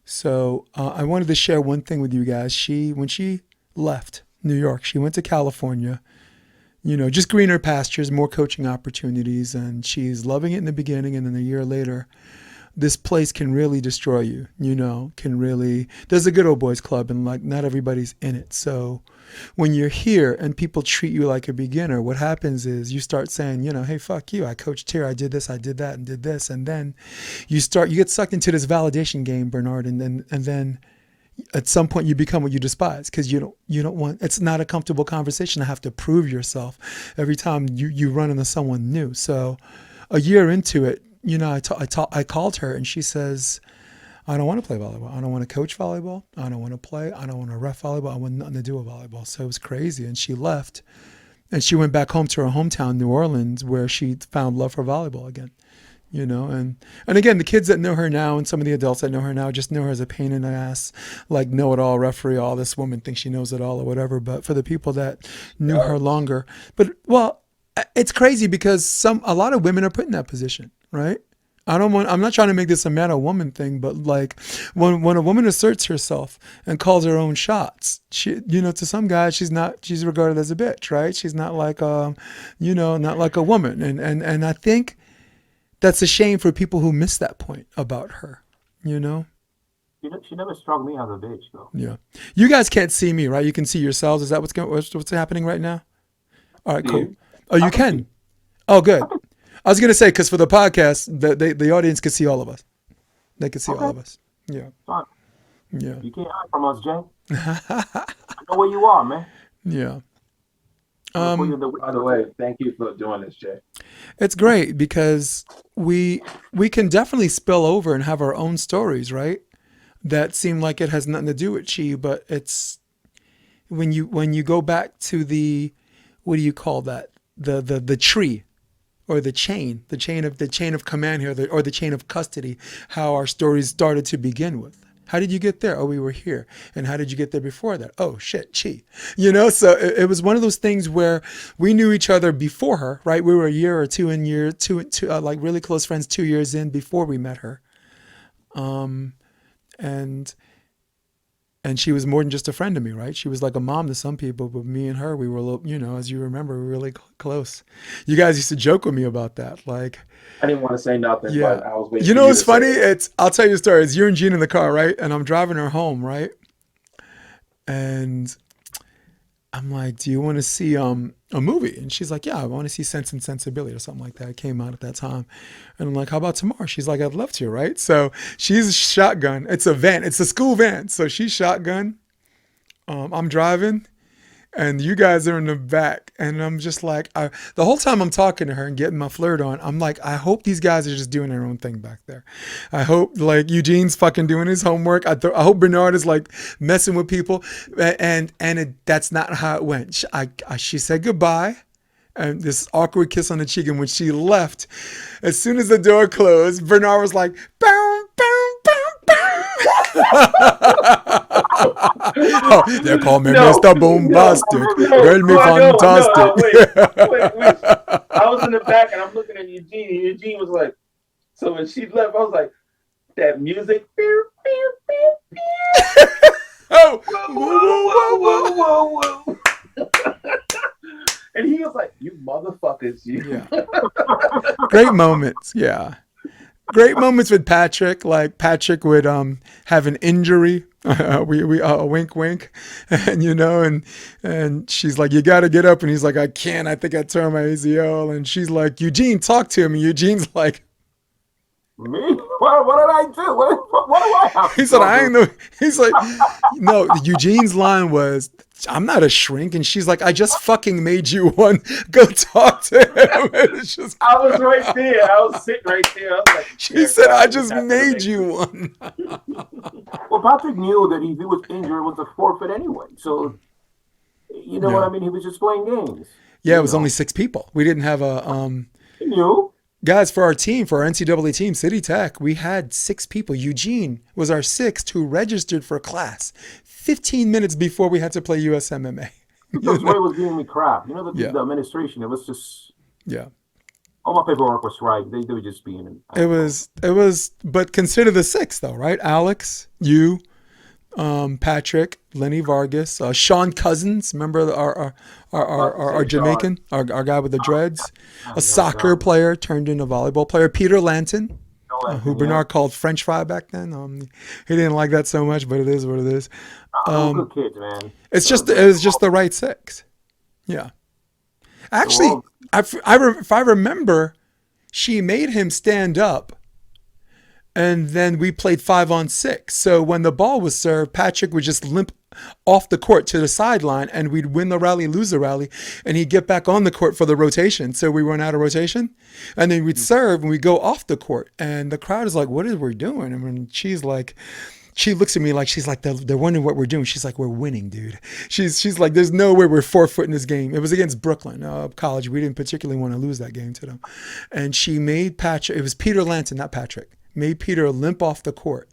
B: so I wanted to share one thing with you guys. When she left New York, she went to California. Just greener pastures, more coaching opportunities, and she's loving it in the beginning, and then a year later, this place can really destroy you, there's a good old boys club, and like not everybody's in it. So when you're here and people treat you like a beginner, what happens is you start saying, hey, fuck you, I coached here, I did this, I did that, and did this. And then you get sucked into this validation game, Bernard, and then at some point you become what you despise, because you don't want, it's not a comfortable conversation to have to prove yourself every time you run into someone new. So a year into it, I called her and she says, I don't want to play volleyball. I don't want to coach volleyball. I don't want to play. I don't want to ref volleyball. I want nothing to do with volleyball. So it was crazy. And she left and she went back home to her hometown, New Orleans, where she found love for volleyball again. And again, the kids that know her now and some of the adults that know her now just know her as a pain in the ass, like know-it-all referee, all this woman thinks she knows it all or whatever. But for the people that knew her longer, it's crazy because a lot of women are put in that position, right? I'm not trying to make this a man or woman thing, but like when a woman asserts herself and calls her own shots, she, to some guys, she's regarded as a bitch, right? She's not like, not like a woman. And I think that's a shame for people who miss that point about her,
D: She never struck me as a bitch, though.
B: Yeah. You guys can't see me, right? You can see yourselves. Is that what's happening right now? All right, cool. Oh, you can? Oh, good. I was going to say, because for the podcast, the audience could see all of us. They could see all of us. Yeah.
D: Fine.
B: Yeah.
D: You can't hide from us, Jay. I know where you are, man.
B: Yeah.
A: By the way, thank you for doing this, Jay.
B: It's great because we can definitely spill over and have our own stories, right? That seem like it has nothing to do with Chi, but it's when you go back to the, what do you call that? The tree, or the chain of command here, or the chain of custody, how our stories started to begin with. How did you get there? Oh, we were here. And how did you get there before that? Oh, shit, Chi. So it was one of those things where we knew each other before her, right? We were a year or two like really close friends 2 years in before we met her. And she was more than just a friend to me, right? She was like a mom to some people, but me and her, we were a little, as you remember, we were really close. You guys used to joke with me about that. Like,
A: I didn't want to say nothing,
B: yeah.
A: But I was waiting.
B: What's funny? I'll tell you a story. It's you and Jean in the car, right? And I'm driving her home, right? And I'm like, do you want to see a movie? And she's like, yeah, I want to see Sense and Sensibility or something like that. It came out at that time. And I'm like, how about tomorrow? She's like, I'd love to, right? So she's shotgun. It's a van. It's a school van. So she's shotgun. I'm driving. And you guys are in the back. And I'm just like, the whole time I'm talking to her and getting my flirt on, I'm like, I hope these guys are just doing their own thing back there. I hope like Eugene's fucking doing his homework. I hope Bernard is like messing with people. And that's not how it went. She said goodbye. And this awkward kiss on the cheek. And when she left, as soon as the door closed, Bernard was like, bow, bow, bow, bow. Oh, they call me Mr. Boombastic. Girl, me fantastic.
A: Wait. I was in the back and I'm looking at Eugene. And Eugene was like, so when she left, I was like, that music.
B: Oh,
A: whoa. And he was like, you motherfuckers, you.
B: Yeah. Great moments. Yeah. Great moments with Patrick. Like Patrick would have an injury. We wink wink, and and she's like, you got to get up, and he's like, I can't. I think I tore my ACL, and she's like, Eugene, talk to him. And Eugene's like,
D: me? What did I do? What do I have?
B: He said, I ain't know. He's like, no. Eugene's line was, I'm not a shrink, and she's like, I just fucking made you one. Go talk to him. It's just,
A: I was right there. I was sitting right there. I was like,
B: she said, I just made you one.
D: Well, Patrick knew that if he was injured, it was a forfeit anyway. So, you know what I mean? He was just playing games.
B: Yeah, it was only 6 people. We didn't have a.
D: He knew.
B: guys, for our team, for our NCAA team, City Tech, we had 6 people. Eugene was our 6th who registered for class 15 minutes before we had to play USMMA.
D: Because Ray was giving me crap. You know,
B: Yeah.
D: the administration, it was just,
B: Yeah.
D: all my paperwork was right. They were just being an
B: It was, but consider the 6 though, right? Alex, you, Patrick, Lenny Vargas, Sean Cousins, remember our Jamaican, our guy with the dreads, a soccer player turned into a volleyball player, Peter Lanton, who Bernard called French fry back then. He didn't like that so much, but it is what it is.
D: Good kids, man.
B: It was just the right 6. Yeah. Actually, if I remember, she made him stand up, and then we played 5-on-6. So when the ball was served, Patrick would just limp off the court to the sideline, and we'd win the rally, lose the rally, and he'd get back on the court for the rotation. So we run out of rotation, and then we'd serve, and we'd go off the court, and the crowd is like, "What is we doing?" I mean, she's like. She looks at me like she's like they're wondering what we're doing. She's like, "We're winning, dude." She's like, "There's no way we're forfeiting this game." It was against Brooklyn College. We didn't particularly want to lose that game to them, and she made Patrick. It was Peter Lanton, not Patrick. Made Peter limp off the court.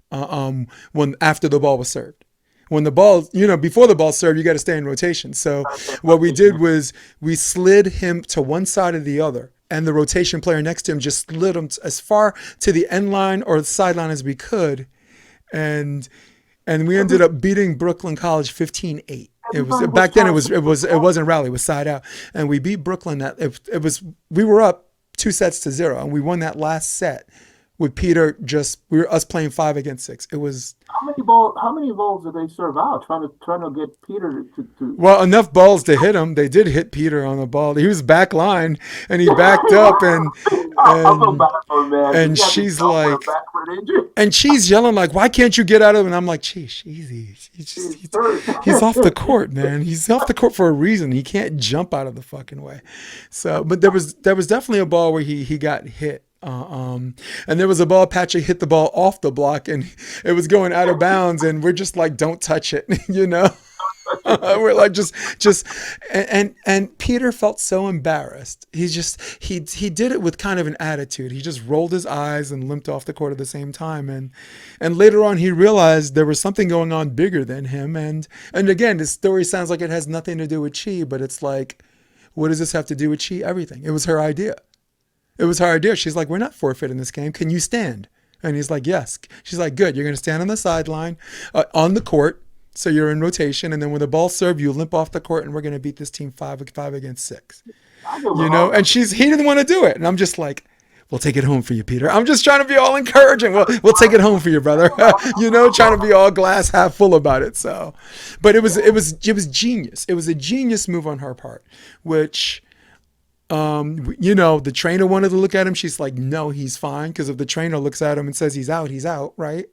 B: When after the ball was served. When the ball, before the ball served, you got to stay in rotation. So what we did was we slid him to one side or the other. And the rotation player next to him just slid him as far to the end line or the sideline as we could. And we ended up beating Brooklyn College 15-8. It was back then. It wasn't rally. It was side out, and we beat Brooklyn. We were up 2-0, and we won that last set with Peter. We were us playing 5 against 6. It was.
D: How many balls did they serve out? Trying to get Peter to.
B: Well, enough balls to hit him. They did hit Peter on the ball. He was back line, and he backed up, and she's like, and she's yelling like, "Why can't you get out of it?" And I'm like, "Geez, easy. He's off the court, man. He's off the court for a reason. He can't jump out of the fucking way." So, but there was definitely a ball where he got hit. And there was a ball, Patrick hit the ball off the block, and it was going out of bounds, and we're just like, "Don't touch it," We're like, and Peter felt so embarrassed. He did it with kind of an attitude. He just rolled his eyes and limped off the court at the same time. And later on, he realized there was something going on bigger than him. And again, this story sounds like it has nothing to do with Chi, but it's like, what does this have to do with Chi? Everything. It was her idea. She's like, "We're not forfeiting this game. Can you stand?" And he's like, "Yes." She's like, "Good. You're going to stand on the sideline, on the court. So you're in rotation. And then when the ball's served, you limp off the court, and we're going to beat this team 5 against 6. And he didn't want to do it. And I'm just like, "We'll take it home for you, Peter." I'm just trying to be all encouraging. We'll take it home for you, brother. Trying to be all glass half full about it. So, but it was genius. It was a genius move on her part, which, the trainer wanted to look at him. She's like, "No, he's fine." Because if the trainer looks at him and says he's out, right?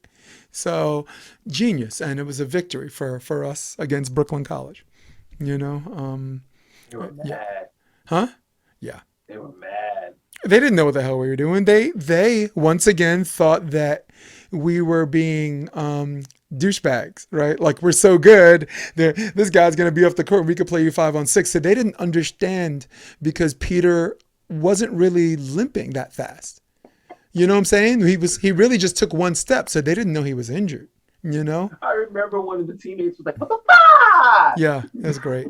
B: So genius. And it was a victory for us against Brooklyn College,
A: They were mad.
B: Huh? Yeah.
A: They were mad.
B: They didn't know what the hell we were doing. They once again thought that we were being douchebags, right? Like, we're so good. This guy's going to be off the court. We could play you 5-on-6. So they didn't understand because Peter wasn't really limping that fast. You know what I'm saying? He really just took one step. So they didn't know he was injured,
A: I remember one of the teammates was like, "What the fuck?"
B: Yeah, that's great.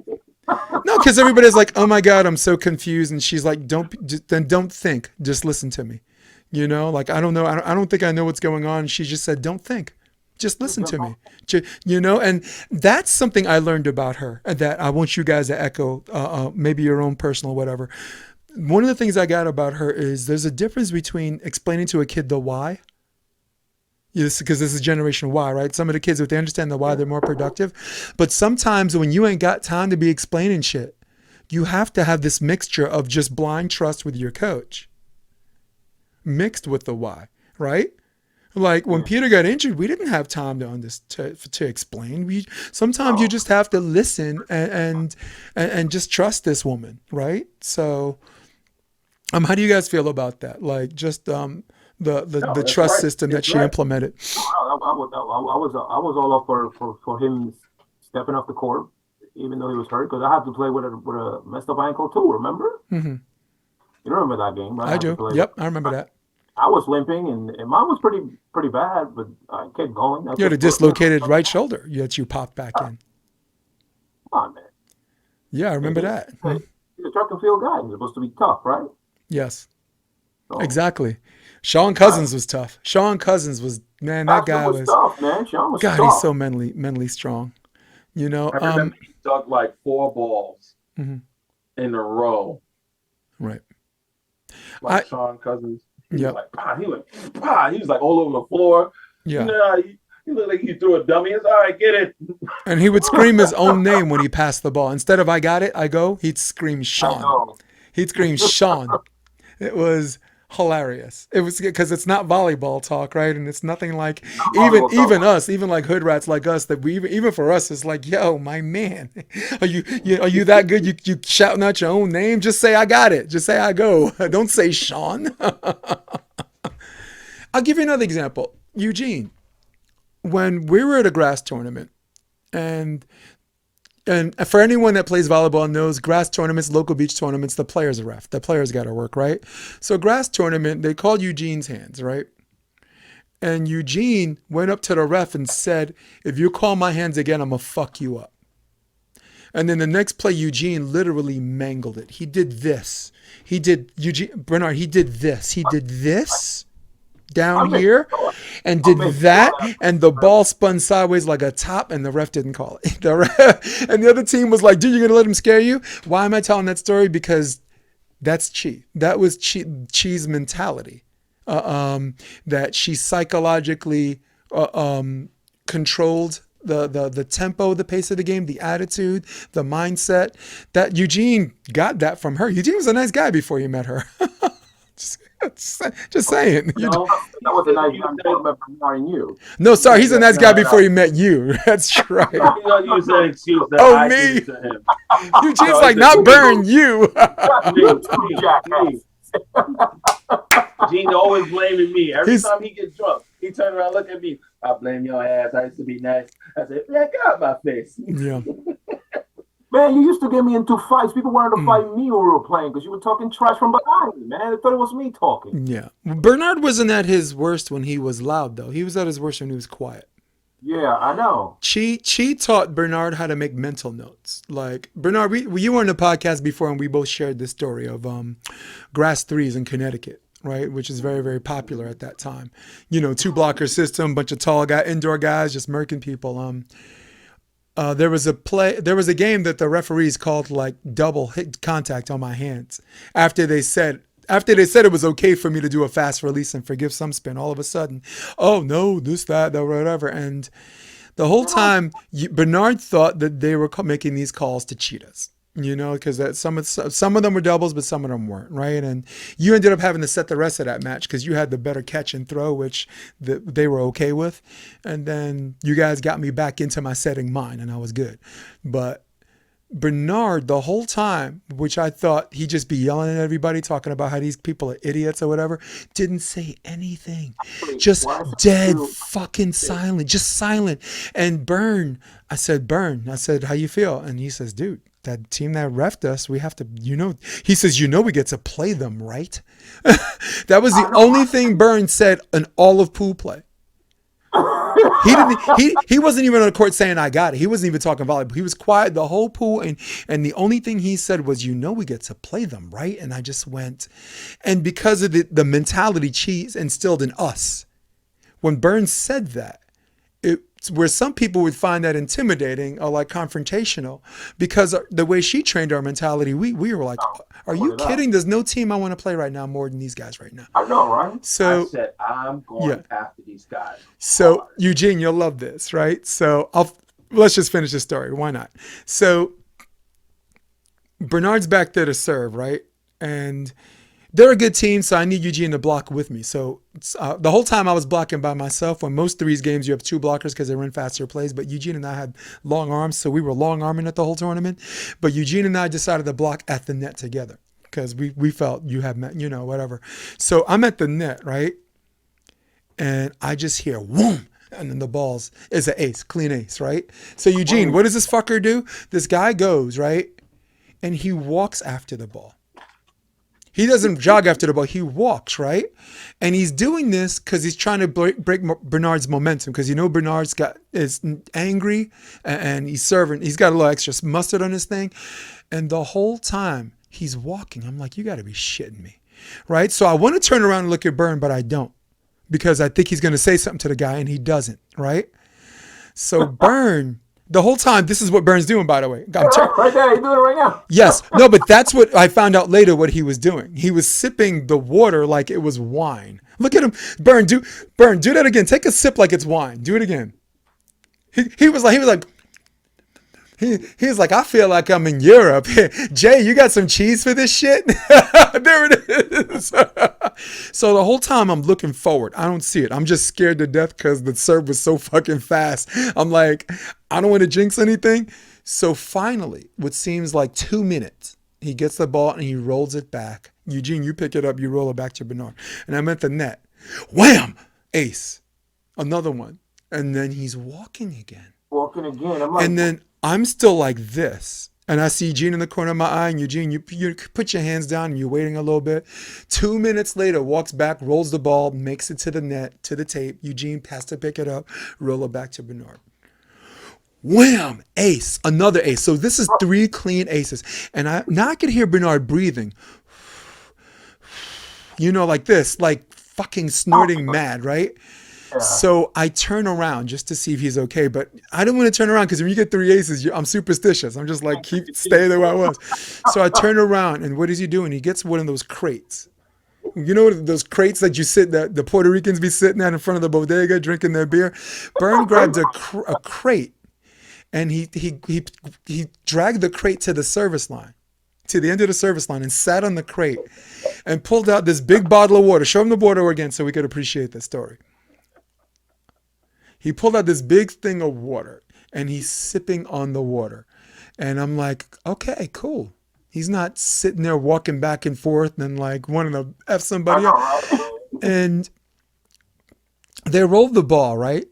B: No, because everybody's like, "Oh my God, I'm so confused." And she's like, don't think, just listen to me. Like, I don't know. I don't think I know what's going on. And she just said, "Don't think, just listen to me." And that's something I learned about her that I want you guys to echo, maybe your own personal whatever. One of the things I got about her is there's a difference between explaining to a kid the why. Yes, because this is generation Y, right? Some of the kids, if they understand the why, they're more productive. But sometimes when you ain't got time to be explaining shit, you have to have this mixture of just blind trust with your coach mixed with the why, right? Like, when Peter got injured, we didn't have time to explain. Sometimes you just have to listen and just trust this woman, right? So, how do you guys feel about that? Like, just the trust system that she implemented.
D: I was all up for him stepping off the court, even though he was hurt, because I had to play with a messed up ankle too. Remember?
B: Mm-hmm.
D: You remember that game, right?
B: I do. Yep, I remember that.
D: I was limping, and mine was pretty bad, but I kept going.
B: You had a dislocated right shoulder that you popped back in.
D: Come on, man.
B: Yeah, I remember that.
D: He's a track and field guy. He's supposed to be tough, right?
B: Yes,
D: So,
B: exactly. Sean Cousins was tough. Sean Cousins was, man, that guy was
D: tough, man. Sean was
B: God,
D: tough.
B: he's so mentally strong. You know,
A: I remember he dug like 4 balls
B: Mhm.
A: in a row.
B: Right.
A: Like Sean Cousins. He
B: Yep.
A: was like, "Pah," he went, "Pah." He was like all over the floor.
B: Yeah.
A: Nah, he looked like he threw a dummy. It's all right, get it.
B: And he would scream his own name when he passed the ball. Instead of "I got it, I go," he'd scream Sean. He'd scream Sean. It was hilarious. It was because it's not volleyball talk, right? And it's nothing like even us, even like hood rats like us, that we even for us, it's like, yo, my man, are you that good? You shouting out your own name? Just say I got it. Just say I go. Don't say Sean. I'll give you another example. Eugene, when we were at a grass tournament, and for anyone that plays volleyball knows, grass tournaments, local beach tournaments, the players are ref. The players got to work, right? So grass tournament, they called Eugene's hands, right? And Eugene went up to the ref and said, "If you call my hands again, I'm going to fuck you up." And then the next play, Eugene literally mangled it. He did this. Bernard, he did this. He did this down here and did that, and the ball spun sideways like a top, and the ref didn't call it. And the other team was like, "Dude, you're gonna let him scare you?" Why am I telling that story? Because that's Chi. That was Chi's mentality. That she psychologically controlled the tempo, the pace of the game, the attitude, the mindset. That Eugene got that from her. Eugene was a nice guy before you met her. Just saying.
D: That was a nice guy before marrying you.
B: No, sorry, he's a nice guy before he met you. That's right.
A: You know, use that excuse that
B: Oh,
A: I
B: me?
A: gave to him.
B: Eugene's like, not Bern, you.
A: Gene always blaming me. Every time he gets drunk, he turn around, look at me. "I blame your ass. I used to be nice." I said, "Man, get out my face."
B: Yeah.
D: Man, you used to get me into fights. People wanted to fight me when we were playing because you were talking trash from behind me, man. They thought it was me talking.
B: Yeah. Bernard wasn't at his worst when he was loud, though. He was at his worst when he was quiet.
D: Yeah, I know.
B: Chi taught Bernard how to make mental notes. Like, Bernard, you were on the podcast before, and we both shared this story of grass threes in Connecticut, right? Which is very, very popular at that time. You know, 2-blocker system, bunch of tall indoor guys just murking people. There was a game that the referees called like double hit contact on my hands after they said it was okay for me to do a fast release and forgive some spin. All of a sudden, oh no, this, that, whatever. And the whole time, Bernard thought that they were making these calls to cheat us. You know, because some of them were doubles, but some of them weren't, right? And you ended up having to set the rest of that match because you had the better catch and throw, which they were okay with. And then you guys got me back into my setting mine, and I was good. But Bernard, the whole time, which I thought he'd just be yelling at everybody, talking about how these people are idiots or whatever, didn't say anything. Just dead fucking silent, just silent. And Bern, I said, "How you feel?" And he says, "Dude, that team that refed us, we have to, he says, we get to play them, right?" That was the only thing Bern said in all of pool play. He wasn't even on the court saying, "I got it." He wasn't even talking volleyball. He was quiet the whole pool. And the only thing he said was, we get to play them, right? And I just went, and because of the mentality Cheese instilled in us, when Bern said that, where some people would find that intimidating or like confrontational, because the way she trained our mentality, we were like, "Are you kidding? There's no team I want to play right now more than these guys right now."
D: I know, right?
B: So
A: I said, "I'm going after these guys."
B: So Eugene, you'll love this, right? So let's just finish the story. Why not? So Bernard's back there to serve, right? And they're a good team, so I need Eugene to block with me. So the whole time I was blocking by myself. When most threes games you have 2 blockers because they run faster plays, but Eugene and I had long arms, so we were long arming it the whole tournament. But Eugene and I decided to block at the net together because we felt you have, whatever. So I'm at the net, right? And I just hear whoom, and then the balls is an ace, clean ace, right? So Eugene, what does this fucker do? This guy goes, right? And he walks after the ball. He doesn't jog after the ball. He walks, right? And he's doing this because he's trying to break Bernard's momentum, because Bernard's is angry and he's serving. He's got a little extra mustard on his thing. And the whole time he's walking, I'm like, you got to be shitting me, right? So I want to turn around and look at Bern, but I don't, because I think he's going to say something to the guy, and he doesn't, right? So Bern... The whole time, this is what Bern's doing, by the way.
D: Right there, he's doing it right now.
B: Yes. No, but that's what I found out later what he was doing. He was sipping the water like it was wine. Look at him. Bern, do that again. Take a sip like it's wine. Do it again. He was like, I feel like I'm in Europe. Jay, you got some cheese for this shit? There it is. So the whole time I'm looking forward. I don't see it. I'm just scared to death because the serve was so fucking fast. I'm like, I don't want to jinx anything. So finally, what seems like 2 minutes, he gets the ball and he rolls it back. Eugene, you pick it up, you roll it back to Bernard. And I'm at the net. Wham! Ace. Another one. And then he's walking again.
D: I'm like,
B: And then I'm still like this. And I see Eugene in the corner of my eye. And Eugene, you put your hands down and you're waiting a little bit. 2 minutes later, walks back, rolls the ball, makes it to the net, to the tape. Eugene has to pick it up, roll it back to Bernard. Wham! Ace. Another ace. So this is 3 clean aces. And now I could hear Bernard breathing. Like this, like fucking snorting mad, right?
D: yeah.
B: So I turn around just to see if he's okay, but I don't want to turn around because when you get 3 aces, I'm superstitious. I'm just like, stay there where I was. So I turn around, and what is he doing? He gets one of those crates. Those crates that the Puerto Ricans be sitting at in front of the bodega drinking their beer? Bern grabbed a crate, and he dragged the crate to the service line, to the end of the service line, and sat on the crate and pulled out this big bottle of water. Show him the bottle again so we could appreciate the story. He pulled out this big thing of water, and he's sipping on the water. And I'm like, okay, cool. He's not sitting there walking back and forth and like wanting to F somebody up. And they rolled the ball, right?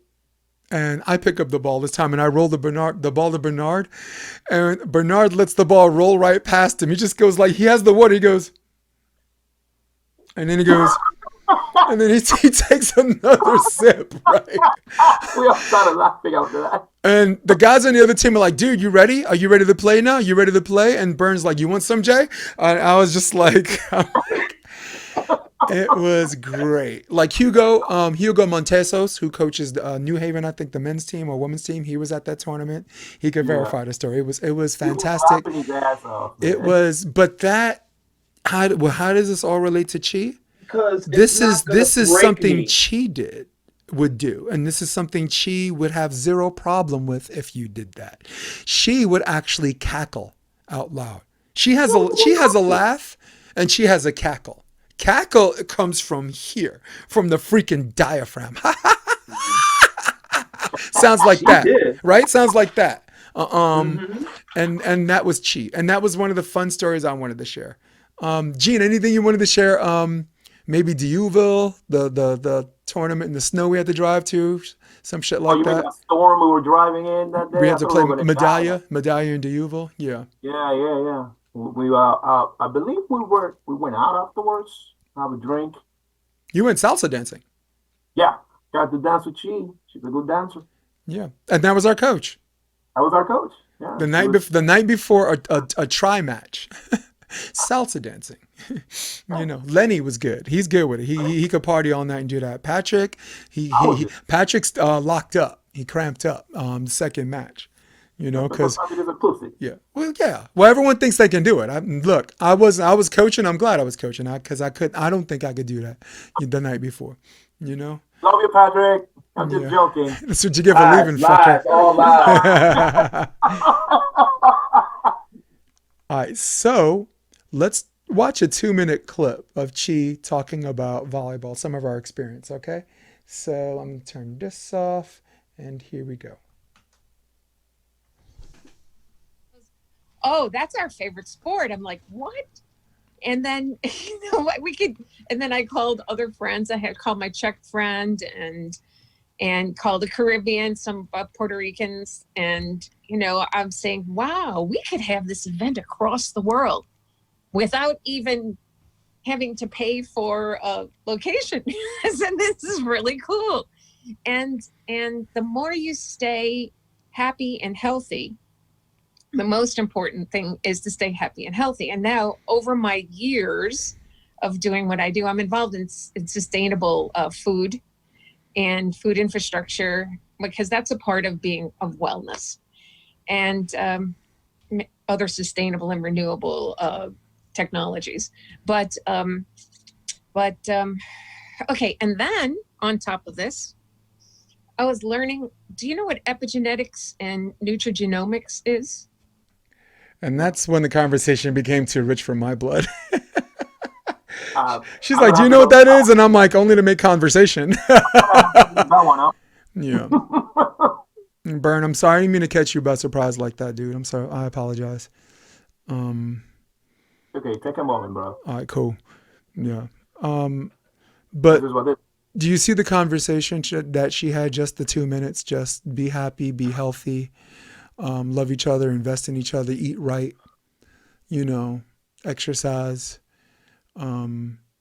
B: And I pick up the ball this time, and I roll the ball to Bernard. And Bernard lets the ball roll right past him. He just goes like, he has the water. He goes, and then he goes, and then he takes another sip, right?
D: We all started laughing after that.
B: And the guys on the other team are like, dude, you ready? Are you ready to play now? You ready to play? And Bern's like, you want some, Jay? And I was just like, it was great. Like Hugo Montesos, who coaches New Haven, I think the men's team or women's team, he was at that tournament. He could verify the story. It was fantastic. It was, but how does this all relate to Chi?
A: Because
B: This is something Chi would do, and this is something Chi would have zero problem with if you did that. She would actually cackle out loud. She has a laugh, and she has a cackle. Cackle comes from here, from the freaking diaphragm. Sounds like that, right? Sounds like that. And that was Chi, and that was one of the fun stories I wanted to share. Gene, anything you wanted to share? Maybe Dieuville, the tournament in the snow we had to drive to, some shit like that.
D: That storm we were driving in that day.
B: We had to play Medallia in Dieuville. Yeah.
D: Yeah. We I believe we went out afterwards, have a drink.
B: You went salsa dancing.
D: Yeah, got to dance with Chi. She's a good dancer.
B: Yeah, and that was our coach.
D: That was our coach. Yeah.
B: The night before a try match. Salsa dancing. Lenny was good. He's good with it. He could party all night and do that. Patrick, Patrick's locked up. He cramped up the second match. Because Well, everyone thinks they can do it. I was coaching. I'm glad I was coaching because I don't think I could do that the night before.
D: Love you, Patrick. I'm just joking.
B: That's what you get for leaving, fucker.
A: All lies.
B: All right, so let's watch a 2-minute clip of Chi talking about volleyball, some of our experience, okay? So let me turn this off, and here we go.
E: Oh, that's our favorite sport. I'm like, what? And then, and then I called other friends. I had called my Czech friend and called the Caribbean, some Puerto Ricans. And, I'm saying, wow, we could have this event across the world without even having to pay for a location. I said, this is really cool. And the more you stay happy and healthy, the most important thing is to stay happy and healthy. And now, over my years of doing what I do, I'm involved in sustainable food and food infrastructure, because that's a part of being of wellness, and other sustainable and renewable technologies. But okay, and then on top of this, I was learning. Do you know what epigenetics and nutrigenomics is?
B: And that's when the conversation became too rich for my blood. She's
D: I'm
B: like,
D: gonna
B: "Do you
D: have
B: know
D: to
B: what
D: go.
B: that is?" And I'm like, "Only to make conversation."
D: That one up.
B: Yeah. Bern, I'm sorry. I didn't mean to catch you by surprise like that, dude. I'm sorry. I apologize.
D: Okay, take a moment, bro.
B: All right, cool. Yeah.
D: This
B: But
D: is what this.
B: do you see the conversation that she had, just the 2 minutes? Just be happy, be healthy, love each other, invest in each other, eat right, exercise,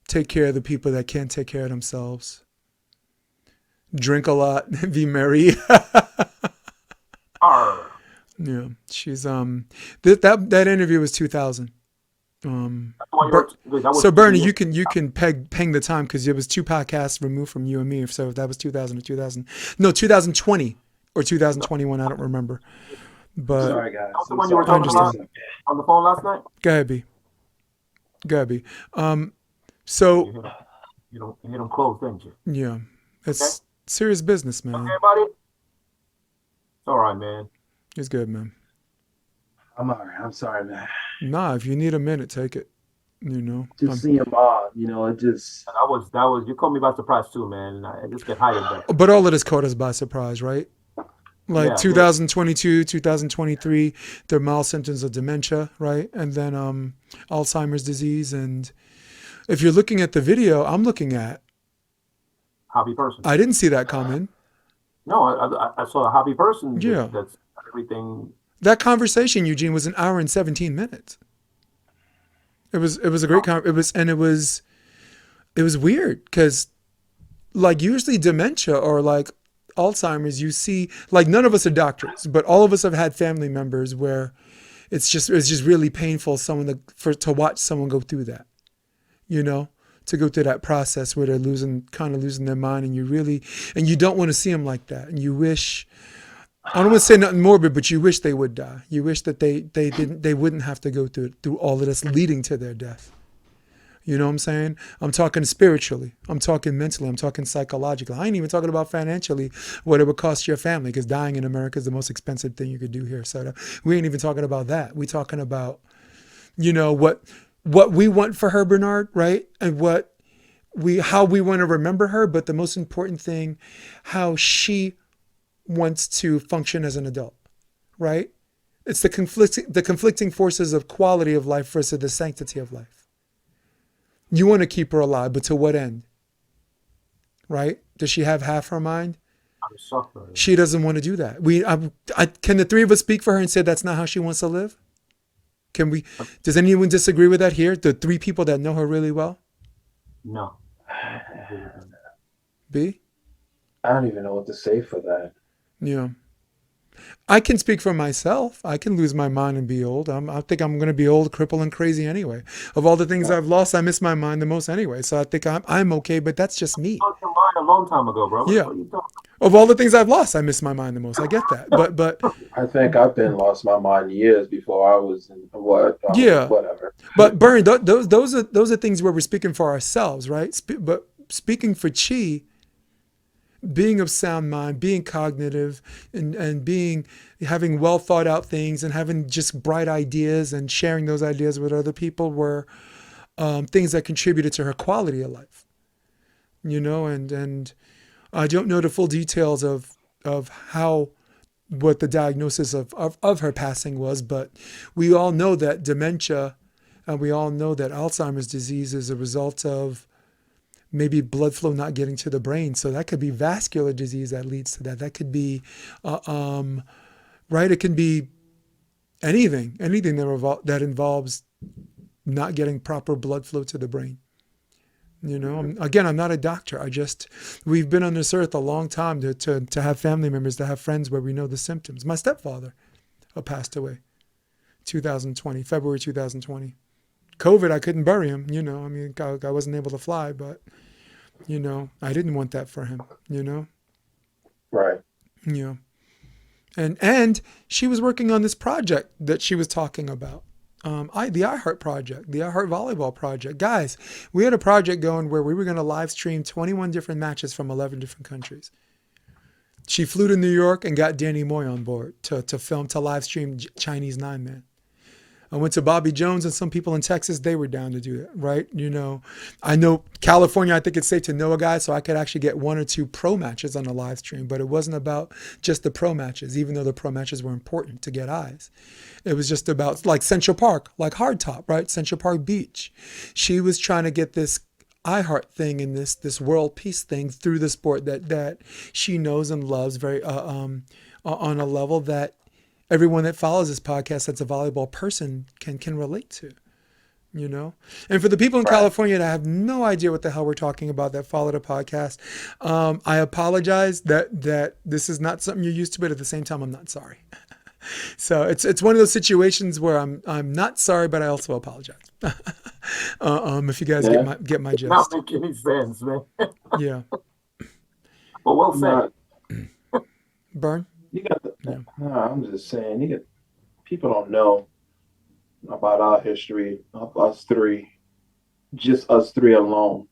B: take care of the people that can't take care of themselves, drink a lot, be merry.
D: Arr.
B: Yeah, she's that interview was 2000. So Bernie, you can ping the time, because it was 2 podcasts removed from you and me. So that was 2000 or 2020 or 2021. I don't remember. But
A: Sorry, guys.
D: That's the
A: I'm
D: one you were
A: sorry.
D: talking about on the phone last night.
B: go ahead, B. Go ahead, B. So
D: You hit him close, didn't you?
B: yeah, it's serious business, man.
D: Okay, buddy. It's all right, man.
B: It's good, man.
A: I'm all right. I'm sorry, man.
B: Nah, if you need a minute, take it.
A: Just seeing Bob, it just.
D: That was. You caught me by surprise too, man. I just get hired there.
B: But all of this caught us by surprise, right? Like
D: Yeah,
B: 2022, 2023, there are mild symptoms of dementia, right? And then Alzheimer's disease. And if you're looking at the video I'm looking at,
D: Hobby person.
B: I didn't see that coming.
D: No, I saw a hobby person.
B: Yeah.
D: That's everything.
B: That conversation, Eugene, was 1 hour and 17 minutes. It was a great it was weird, because like usually dementia or like Alzheimer's, you see, like, none of us are doctors, but all of us have had family members where it's just really painful to watch someone go through that, to go through that process where they're losing their mind, and you don't want to see them like that, and you wish. I don't want to say nothing morbid, but you wish they would die. You wish that they wouldn't have to go through all of this leading to their death. You know what I'm saying? I'm talking spiritually. I'm talking mentally. I'm talking psychologically. I ain't even talking about financially, what it would cost your family, because dying in America is the most expensive thing you could do here. So we ain't even talking about that. We talking about, what we want for her, Bernard, right? And how we want to remember her. But the most important thing, how she wants to function as an adult, right? It's the conflicting forces of quality of life versus the sanctity of life. You want to keep her alive, but to what end? Right? Does she have half her mind?
D: I'm suffering.
B: She doesn't want to do that. Can the three of us speak for her and say that's not how she wants to live? Can we? Does anyone disagree with that here? The 3 people that know her really well?
D: No.
B: B?
A: I don't even know what to say for that.
B: Yeah. I can speak for myself. I can lose my mind and be old. I think I'm going to be old, crippled, and crazy anyway. Of all the things I've lost, I miss my mind the most anyway. So I think I'm okay, but that's just me.
D: You lost your mind a long time ago, bro.
B: Yeah.
D: What are you talking
B: Of all the things I've lost, I miss my mind the most. I get that. But
A: I think I've been lost my mind years before I was in whatever.
B: But Bern, those are things where we're speaking for ourselves, right? But speaking for Chi, being of sound mind, being cognitive, and having well thought out things, and having just bright ideas and sharing those ideas with other people were things that contributed to her quality of life. And I don't know the full details of what the diagnosis of her passing was, but we all know that dementia, and we all know that Alzheimer's disease is a result of maybe blood flow not getting to the brain. So that could be vascular disease that leads to that. That could be, right? It can be anything that involves not getting proper blood flow to the brain. You know, I'm not a doctor. We've been on this earth a long time to have family members, to have friends where we know the symptoms. My stepfather passed away 2020, February 2020. COVID, I couldn't bury him. You know, I mean, I wasn't able to fly, but, you know, I didn't want that for him, you know?
A: Right.
B: You know, and she was working on this project that she was talking about. The iHeart project, the iHeart Volleyball project. Guys, we had a project going where we were going to live stream 21 different matches from 11 different countries. She flew to New York and got Danny Moy on board to film, to live stream Chinese 9-man. I went to Bobby Jones and some people in Texas, they were down to do that, right? You know, I know California, I think it's safe to know a guy, so I could actually get 1 or 2 pro matches on a live stream, but it wasn't about just the pro matches, even though the pro matches were important to get eyes. It was just about like Central Park, like Hardtop, right? Central Park Beach. She was trying to get this iHeart thing and this world peace thing through the sport that she knows and loves very on a level that everyone that follows this podcast that's a volleyball person can relate to, you know? And for the people in California that have no idea what the hell we're talking about that follow the podcast, I apologize that this is not something you're used to, but at the same time, I'm not sorry. So it's one of those situations where I'm not sorry, but I also apologize. If you guys get my gist.
D: Not making any sense, man.
B: Yeah.
D: Well, well said.
B: Bern?
A: You got the. No, I'm just saying. People don't know about our history of us three, just us three alone.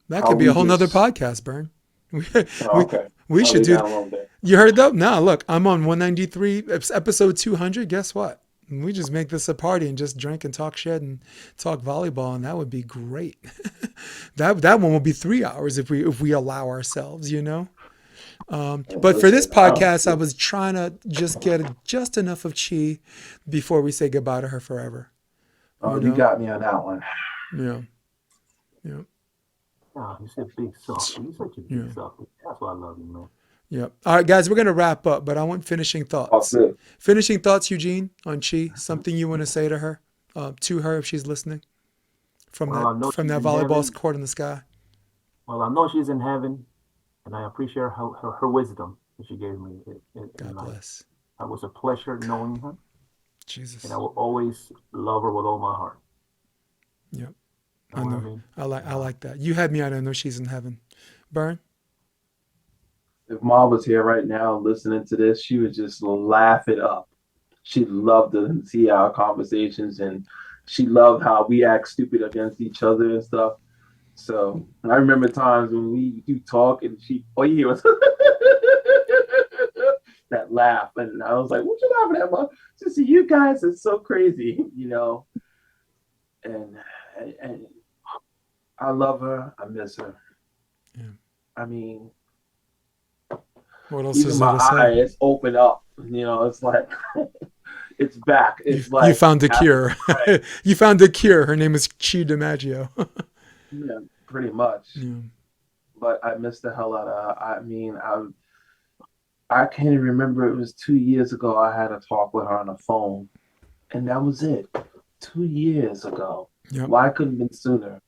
B: That could be a whole nother podcast, Bern.
A: Okay.
B: We should do. You heard that? Nah, look, I'm on 193, episode 200. Guess what? We just make this a party and just drink and talk shit and talk volleyball, and that would be great. that one will be 3 hours if we allow ourselves, you know. But for this podcast, I was trying to just get just enough of Chi before we say goodbye to her forever.
A: Oh, you got me on that one.
B: Yeah.
D: Oh, you said big soft. You such a big soft. That's why I love you, man.
B: Yeah. All right, guys, we're going to wrap up, but I want finishing thoughts. Finishing thoughts, Eugene, on Chi. Something you want to say to her if she's listening from that volleyball court in the sky.
D: Well, I know she's in heaven, and I appreciate her wisdom that she gave me.
B: God bless.
D: It was a pleasure knowing her.
B: Jesus.
D: And I will always love her with all my heart.
B: Yep. I know. I like that. You had me on. I know she's in heaven. Bern?
A: If Ma was here right now listening to this, she would just laugh it up. She loved to see our conversations, and she loved how we act stupid against each other and stuff. So I remember times when we do talk and all you hear was that laugh. And I was like, what you laughing at, Ma? Just see, you guys are so crazy, you know. And I love her. I miss her.
B: Yeah.
A: I mean,
B: what else
A: even
B: is
A: my
B: there to say?
A: eyes open up. You know, it's like it's back. It's
B: you found the cure. You found the cure. Her name is Chi DiMaggio.
A: Yeah, pretty much.
B: Yeah.
A: But I missed the hell out of her. I mean, I can't even remember. It was 2 years ago. I had a talk with her on the phone, and that was it. 2 years ago.
B: Yep.
A: Why couldn't have been sooner?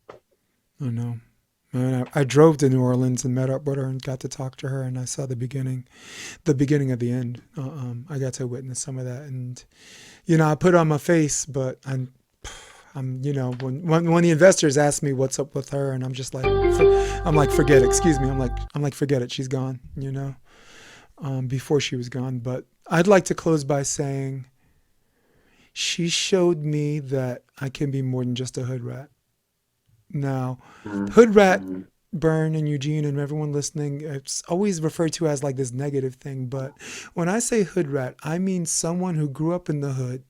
B: I know. I drove to New Orleans and met up with her and got to talk to her, and I saw the beginning of the end. I got to witness some of that, and you know, I put on my face, but I'm you know, when the investors ask me what's up with her, and I'm just like, forget it. Excuse me. I'm like, forget it. She's gone. You know, before she was gone. But I'd like to close by saying, she showed me that I can be more than just a hood rat. Now, hood rat, Bern and Eugene and everyone listening, it's always referred to as like this negative thing. But when I say hood rat, I mean someone who grew up in the hood,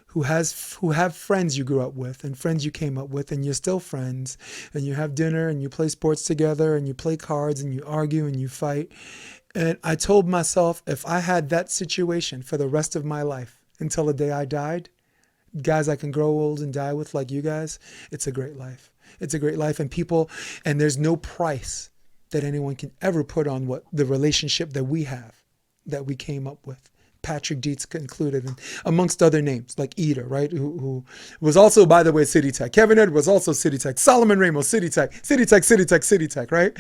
B: who have friends you grew up with and friends you came up with, and you're still friends, and you have dinner and you play sports together and you play cards and you argue and you fight. And I told myself, if I had that situation for the rest of my life until the day I died, guys I can grow old and die with like you guys, it's a great life. It's a great life, and there's no price that anyone can ever put on what the relationship that we have, that we came up with. Patrick Dietz included, and amongst other names like Ida, right? Who was also, by the way, City Tech. Kevin Ed was also City Tech. Solomon Ramos, City Tech. City Tech, City Tech, City Tech, right?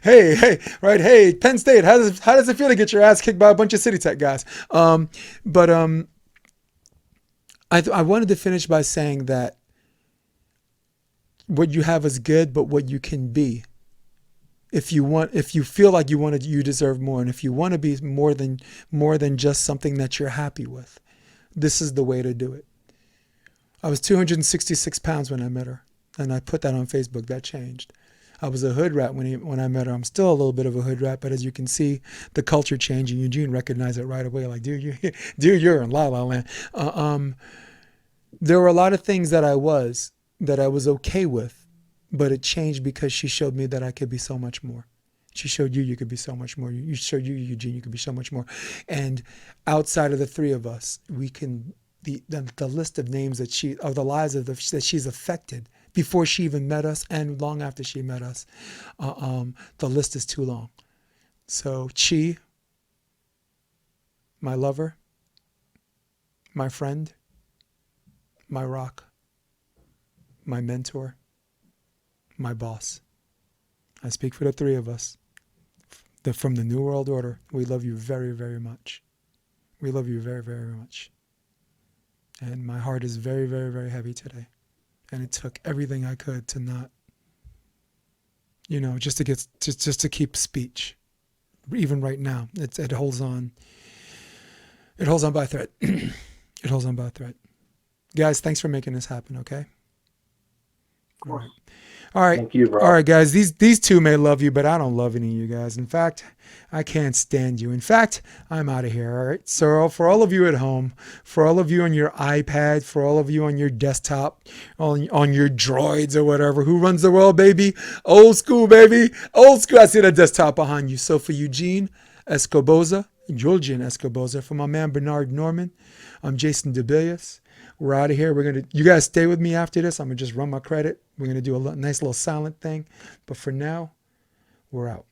B: Hey, right? Hey, Penn State. How does it feel to get your ass kicked by a bunch of City Tech guys? But I wanted to finish by saying that what you have is good, but what you can be. If you feel like you deserve more, and if you want to be more than just something that you're happy with, this is the way to do it. I was 266 pounds when I met her, and I put that on Facebook. That changed. I was a hood rat when I met her. I'm still a little bit of a hood rat, but as you can see, the culture changing. Eugene recognized it right away. Like, dude, you're in La La Land. There were a lot of things that I was okay with. But it changed because she showed me that I could be so much more. She showed you could be so much more. You showed Eugene, you could be so much more. And outside of the three of us, we can, the list of names that the lives that she's affected before she even met us and long after she met us, the list is too long. So Chi, my lover, my friend, my rock, my mentor, my boss. I speak for the three of us. From the New World Order, we love you very, very much. We love you very, very much. And my heart is very, very, very heavy today. And it took everything I could to not, just to keep speech. Even right now, it holds on. It holds on by a thread. It holds on by a thread. Guys, thanks for making this happen, okay? All right. All right.
A: Thank you, bro.
B: All right, guys. These two may love you, but I don't love any of you guys. In fact, I can't stand you. In fact, I'm out of here. All right. So for all of you at home, for all of you on your iPad, for all of you on your desktop, on your droids or whatever, who runs the world, baby? Old school, baby. Old school. I see that desktop behind you. So for Yullen Escoboza, for my man Bernard Norman, I'm Jason DeBillius. We're out of here. You guys stay with me after this. I'm going to just run my credit. We're going to do a nice little silent thing. But for now, we're out.